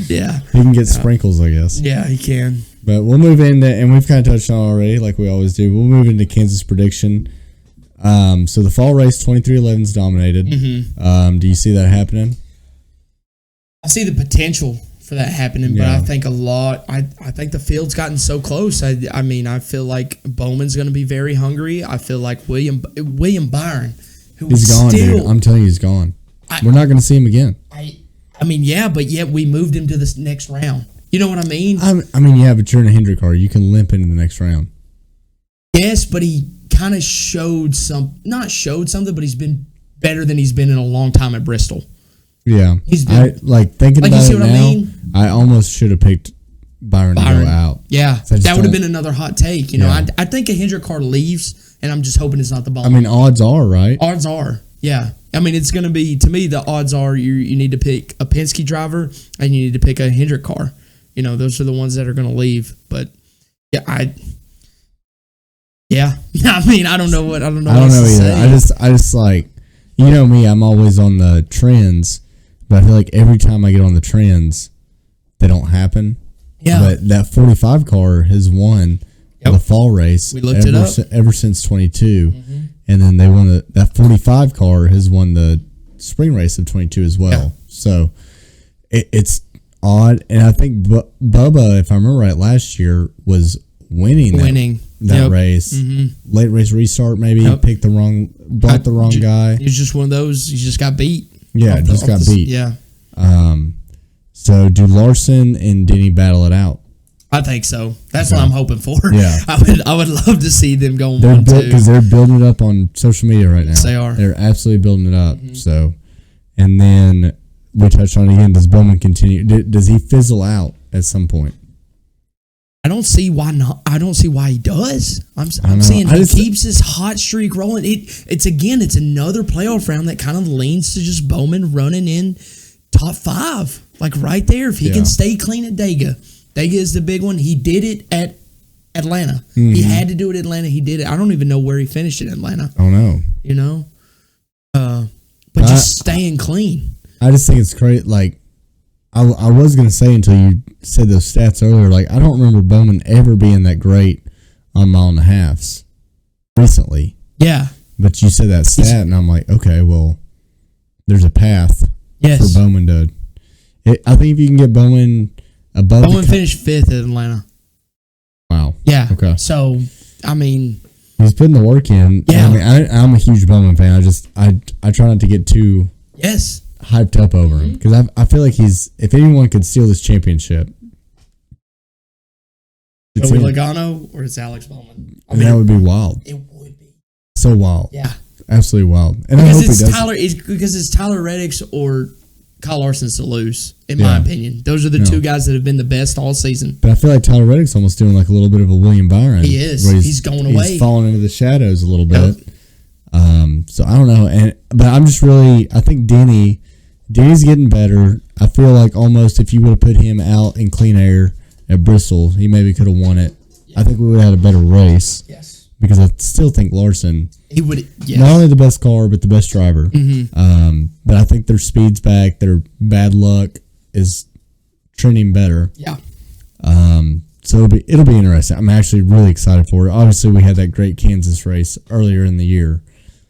Yeah. He can get sprinkles, I guess. Yeah, he can. But we'll move into, and we've kind of touched on it already, like we always do. We'll move into Kansas prediction. So the fall race, 23-11 is dominated. Mm-hmm. Do you see that happening? I see the potential for that happening, but I think I think the field's gotten so close. I mean, I feel like Bowman's going to be very hungry. I feel like William Byron, he's gone, dude. I'm telling you, he's gone. We're not going to see him again. I mean, yeah, but yet we moved him to this next round. You know what I mean? I mean, yeah, but you're in a Hendrick car. You can limp into the next round. Yes, but he kind of not showed something, but he's been better than he's been in a long time at Bristol. Yeah, he's been, thinking about it now. I almost should have picked Byron to go out. Yeah, that would have been another hot take. You know, I think a Hendrick car leaves, and I'm just hoping it's not the ball. I mean, odds are, right? Odds are, yeah. I mean, it's going to be, to me, the odds are you need to pick a Penske driver and you need to pick a Hendrick car. You know, those are the ones that are going to leave. But yeah, I mean, I don't know what either. Say. I just like, you know me, I'm always on the trends. But I feel like every time I get on the trends, they don't happen. Yeah. But that 45 car has won the fall race. We looked it up. Ever since 22. Mm-hmm. And then they won that 45 car has won the spring race of 22 as well. Yeah. So it's odd. And I think Bubba, if I remember right, last year was winning that race. Mm-hmm. Late race restart, maybe. Picked the wrong guy. It's just one of those, you just got beat. Yeah, got beat. Yeah. So do Larson and Denny battle it out? I think so. That's what I'm hoping for. Yeah. I would love to see them going 1-2. Because they're building it up on social media right now. Yes, they are. They're absolutely building it up. Mm-hmm. So, and then we touched on it again. Does Bowman continue? Does he fizzle out at some point? I don't see why not. I don't see why he does. I'm saying he keeps his hot streak rolling. It's another playoff round that kind of leans to just Bowman running in top 5, like right there. If he can stay clean at Dega is the big one. He did it at Atlanta. Mm-hmm. He had to do it at Atlanta. He did it. I don't even know where he finished in Atlanta. I don't know. You know, but just staying clean. I just think it's great. Like, I was going to say until you said those stats earlier, like, I don't remember Bowman ever being that great on mile and a halves recently. Yeah. But you said that stat, and I'm like, okay, well, there's a path for Bowman to. I think if you can get Bowman above. Bowman finished 5th at Atlanta. Wow. Yeah. Okay. So, I mean. He's putting the work in. Yeah. I mean, I'm a huge Bowman fan. I try not to get too. Yes. Hyped up over him because I feel like if anyone could steal this championship, it's Joey Logano or it's Alex Bowman. That would be wild. It would be so wild. Yeah, absolutely wild. And because I hope it's he does. Because it's Tyler Reddick's or Kyle Larson's to lose, in my opinion. Those are the 2 guys that have been the best all season. But I feel like Tyler Reddick's almost doing like a little bit of a William Byron. He is. He's going away. He's falling into the shadows a little bit. So I don't know, but I'm just really. I think Denny's getting better. I feel like almost if you would have put him out in clean air at Bristol, he maybe could have won it. Yeah. I think we would have had a better race. Yes. Because I still think Larson, he would. Yes. Not only the best car, but the best driver. Mm-hmm. But I think their speed's back. Their bad luck is trending better. Yeah. So it'll be interesting. I'm actually really excited for it. Obviously, we had that great Kansas race earlier in the year.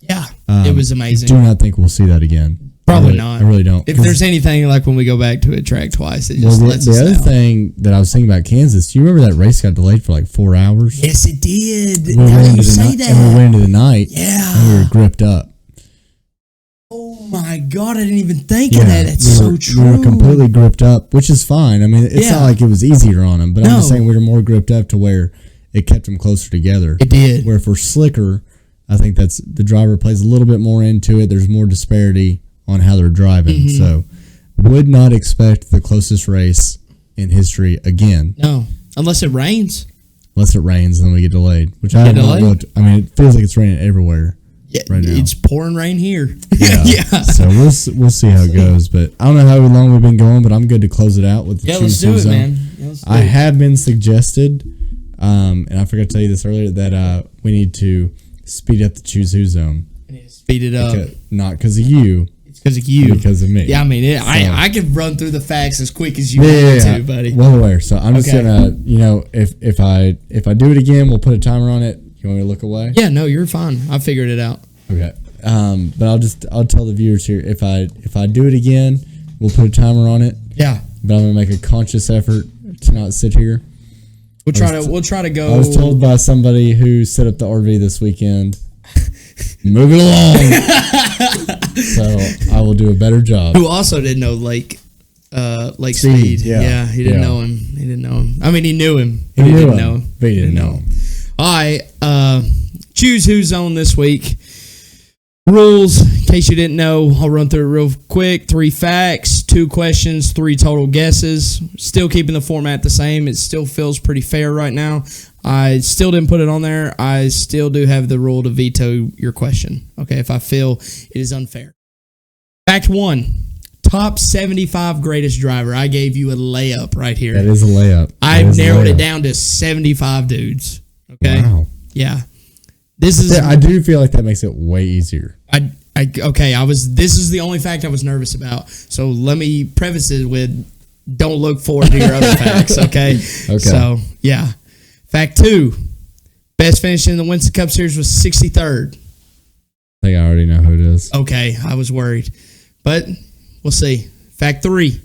Yeah, it was amazing. I do not think we'll see that again. Probably not. I really don't. If there's anything like when we go back to a track twice, it just lets us down. The other down. thing that I was thinking about Kansas, do you remember that race got delayed for like 4 hours? Yes, it did. Now that you say that. And we went into the night. Yeah. And we were gripped up. Oh my God, I didn't even think of that. That's so true. We were completely gripped up, which is fine. I mean, it's not like it was easier on them, but I'm just saying we were more gripped up to where it kept them closer together. It did. Where if we're slicker, I think that's the driver plays a little bit more into it. There's more disparity on how they're driving. Mm-hmm. So, would not expect the closest race in history again. No, unless it rains. Unless it rains and then we get delayed, which I don't know. I mean, it feels like it's raining everywhere. Yeah, right now. It's pouring rain here. Yeah. Yeah. So we'll see how it goes. But I don't know how long we've been going, but I'm good to close it out with the let's do it, man. Let's do I have been suggested, and I forgot to tell you this earlier, that we need to speed up the Choose Who zone. I need to speed it up. Not because of you. It's because of you. Because of me. Yeah, I mean, I could run through the facts as quick as you want to, buddy. Well aware. So I'm just gonna, if I do it again, we'll put a timer on it. You want me to look away? Yeah, no, you're fine. I figured it out. Okay. But I'll tell the viewers here, if I do it again, we'll put a timer on it. Yeah. But I'm gonna make a conscious effort to not sit here. We'll try to go. I was told by somebody who set up the RV this weekend, move it along. So I will do a better job. Who also didn't know Lake Speed. Yeah, he didn't know him. He didn't know him. I mean, he knew him. He didn't know him. But he didn't know him. All right. Choose Who zone this week. Rules, in case you didn't know, I'll run through it real quick. 3 facts, 2 questions, 3 total guesses. Still keeping the format the same. It still feels pretty fair right now. I still didn't put it on there. I still do have the rule to veto your question. Okay, if I feel it is unfair. Fact 1, top 75 greatest driver. I gave you a layup right here. That is a layup. I've narrowed it down to 75 dudes. Okay? Wow. Yeah. I do feel like that makes it way easier. This is the only fact I was nervous about. So let me preface it with, don't look forward to your other facts, okay? Okay. So, yeah. Fact 2, best finish in the Winston Cup Series was 63rd. I think I already know who it is. Okay, I was worried. But we'll see. Fact 3,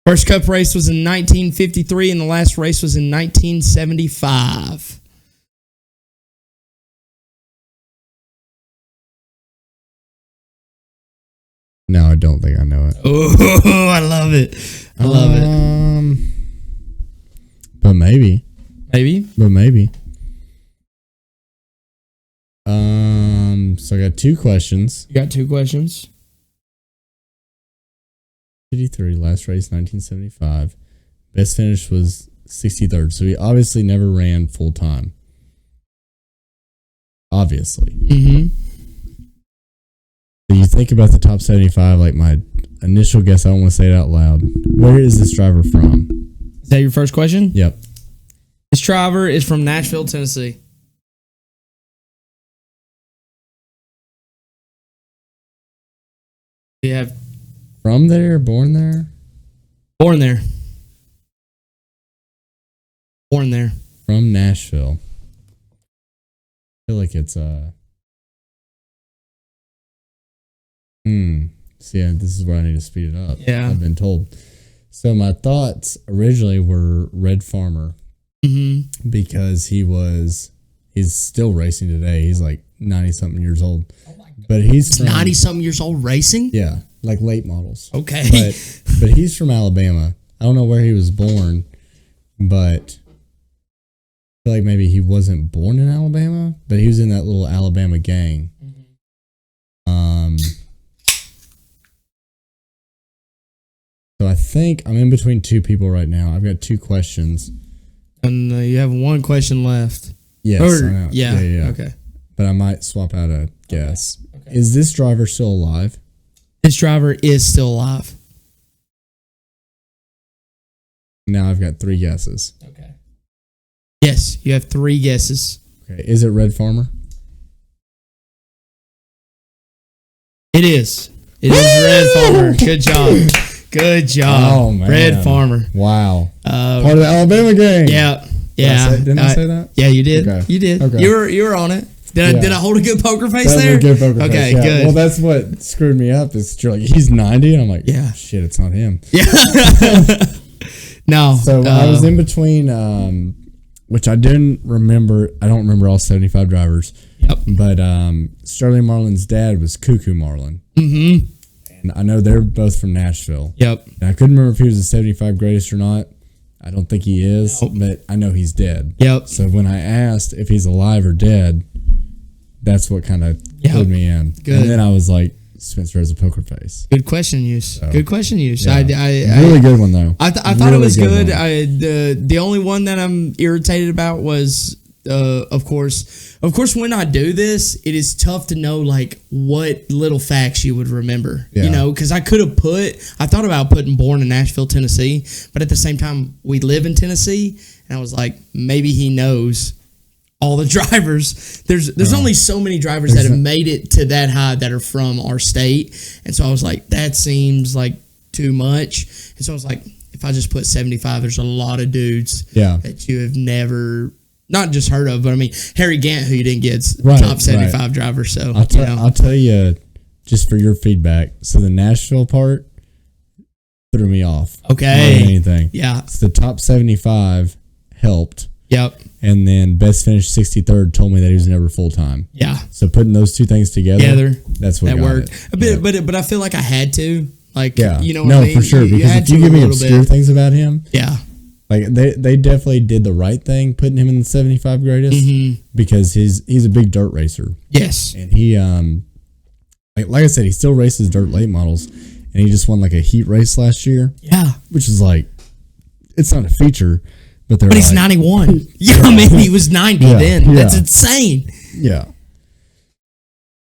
first Cup race was in 1953 and the last race was in 1975. No, I don't think I know it. Oh, I love it. I love it. But maybe. Maybe. So I got 2 questions. You got 2 questions. 53, last race 1975. Best finish was 63rd. So he obviously never ran full time. Obviously. Mm-hmm. So you think about the top 75, like my initial guess, I don't want to say it out loud. Where is this driver from? Is that your first question? Yep. This driver is from Nashville, Tennessee. You have from there, born there? Born there. Born there. From Nashville. I feel like it's See, this is where I need to speed it up. Yeah. I've been told. So my thoughts originally were Red Farmer. Mm-hmm. Because he's still racing today. He's like 90-something years old. Oh my God. But he's 90-something years old racing? Yeah, like late models. Okay. But he's from Alabama. I don't know where he was born, but I feel like maybe he wasn't born in Alabama, but he was in that little Alabama gang. Mm-hmm. So I think I'm in between 2 people right now. I've got 2 questions. And you have 1 question left. Yes. Yeah. Yeah. Okay. but I might swap out a guess. Okay. Is this driver still alive? This driver is still alive. Now I've got 3 guesses. Okay. Yes, you have 3 guesses. Okay, is it Red Farmer? It is. It is Red Farmer. Good job. Good job. Oh, man. Red Farmer. Wow. Part of the Alabama game. Yeah. Yeah. Didn't I say that? Yeah, you did. Okay. You did. Okay. You were on it. Did I hold a good poker face That was there? a good poker face. Okay, Yeah. good. Well, that's what screwed me up. Is you're like, he's 90, and I'm like, Yeah. shit, it's not him. Yeah. No. So I was in between, which I didn't remember. I don't remember all 75 drivers. Yep. But Sterling Marlin's dad was Cuckoo Marlin. Mm-hmm. And I know they're both from Nashville. Yep. And I couldn't remember if he was the 75 greatest or not. I don't think he is, but I know he's dead. Yep. So when I asked if he's alive or dead, that's what kind of clued me in. Good. And then I was like, Spencer has a poker face. Good question use. So, good question use. Yeah. I really good one, though. I thought Really it was good. one. The only one that I'm irritated about was, of course, when I do this, it is tough to know like what little facts you would remember. Yeah. You know, because I thought about putting born in Nashville, Tennessee, but at the same time, we live in Tennessee, and I was like, maybe he knows all the drivers. There's only so many drivers that have made it to that high that are from our state, and so I was like, that seems like too much, and so I was like, if I just put 75, there's a lot of dudes that you have never not just heard of, but I mean Harry Gant, who you didn't get, top 75 driver. So I'll tell you, just for your feedback. So the Nashville part threw me off. Okay, more than anything. Yeah, so the top 75 helped. Yep. And then best finished 63rd told me that he was never full time. Yeah. So putting those two things together, that's what that got worked. it. A bit, but I feel like I had to. Like, you know what I mean? No, for sure. Because if you give me obscure things about him, like they definitely did the right thing putting him in the 75 greatest because he's a big dirt racer. Yes. And he like I said, he still races dirt late models, and he just won like a heat race last year. Yeah. Which is like, it's not a feature. But he's 91. Yeah, I mean, he was 90 then. Yeah. That's insane. Yeah.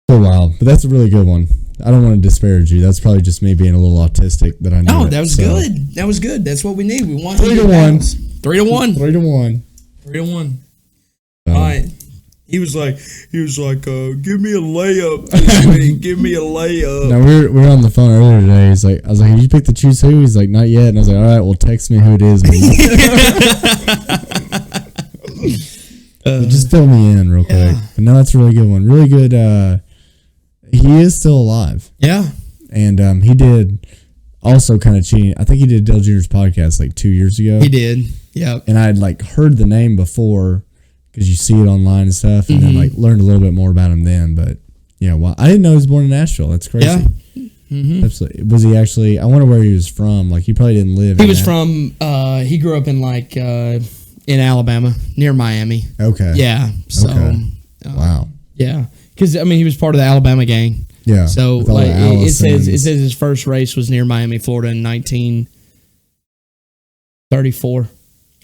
So wild. But that's a really good one. I don't want to disparage you. That's probably just me being a little autistic that I know. No, that was good. That was good. That's what we need. We want 3-1. 3-1. 3-1. 3-1. All right. He was like, give me a layup this week. Give me a layup. Now we were on the phone earlier today. He's like, I was like, did you pick the choose who? He's like, not yet. And I was like, all right, well, text me who it is. Just fill me in real quick. But no, that's a really good one. Really good. He is still alive. Yeah. And he did also kind of cheating. I think he did Dale Jr.'s podcast like 2 years ago. He did. Yeah. And I had like heard the name before, because you see it online and stuff, and then like learned a little bit more about him then. But yeah, well, I didn't know he was born in Nashville. That's crazy. Yeah, absolutely. Was he actually? I wonder where he was from. Like he probably didn't live. He was from. He grew up in like in Alabama, near Miami. Okay. Yeah. So. Okay. Wow. Yeah, because I mean he was part of the Alabama gang. Yeah. So like it says his first race was near Miami, Florida in 1934.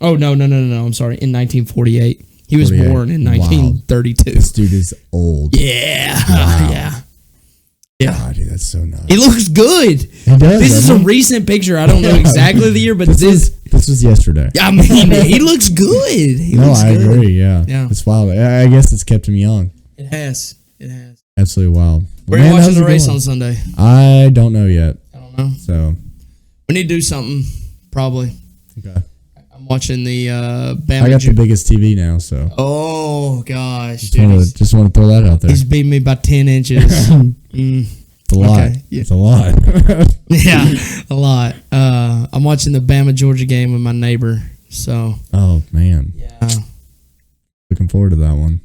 Oh no! I'm sorry. In 1948. He was born in 1932. This dude is old. Yeah. Wow. Yeah. God, dude, that's so nuts. He looks good. He does. This is a recent picture. I don't know exactly the year, but this was yesterday. I mean, he looks good. I agree. Yeah. It's wild. I guess it's kept him young. It has. Absolutely wild. Where are you watching the race on Sunday? I don't know yet. I don't know. So we need to do something. Probably. Okay. I'm watching the Bama. I got the biggest TV now, so. Oh gosh, just want to throw that out there. He's beating me by 10 inches. It's a lot. Okay. Yeah. It's a lot. Yeah, a lot. I'm watching the Bama Georgia game with my neighbor. So. Oh man. Yeah. Looking forward to that one.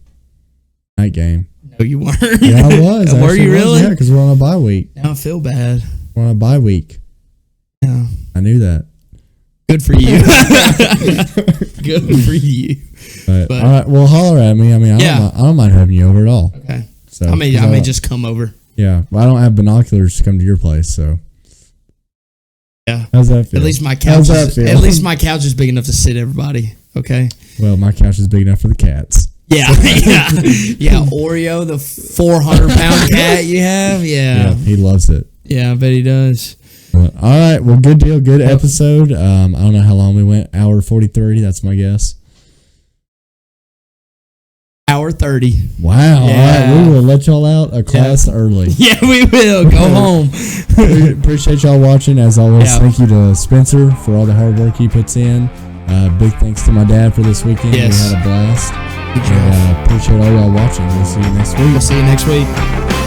Night game. No, you weren't. Yeah, I was. Were you really? Yeah, because we're on a bye week. Now I feel bad. We're on a bye week. Yeah. I knew that. Good for you. Good for you. But all right, well, holler at me. I mean, I don't mind having you over at all. Okay. So I may just come over. Yeah, well, I don't have binoculars to come to your place, so. Yeah. How's that feel? At least my couch is big enough to sit everybody. Okay. Well, my couch is big enough for the cats. Yeah. Oreo, the 400-pound cat you have. Yeah, he loves it. Yeah, I bet he does. All right, well, good deal, good episode. I don't know how long we went. Hour 43. That's my guess. Hour 30. Wow. Yeah. All right, we will let y'all out a class early. Yeah, we will. Go home. We appreciate y'all watching. As always, thank you to Spencer for all the hard work he puts in. Big thanks to my dad for this weekend. Yes. We had a blast. Appreciate all y'all watching. We'll see you next week. We'll see you next week.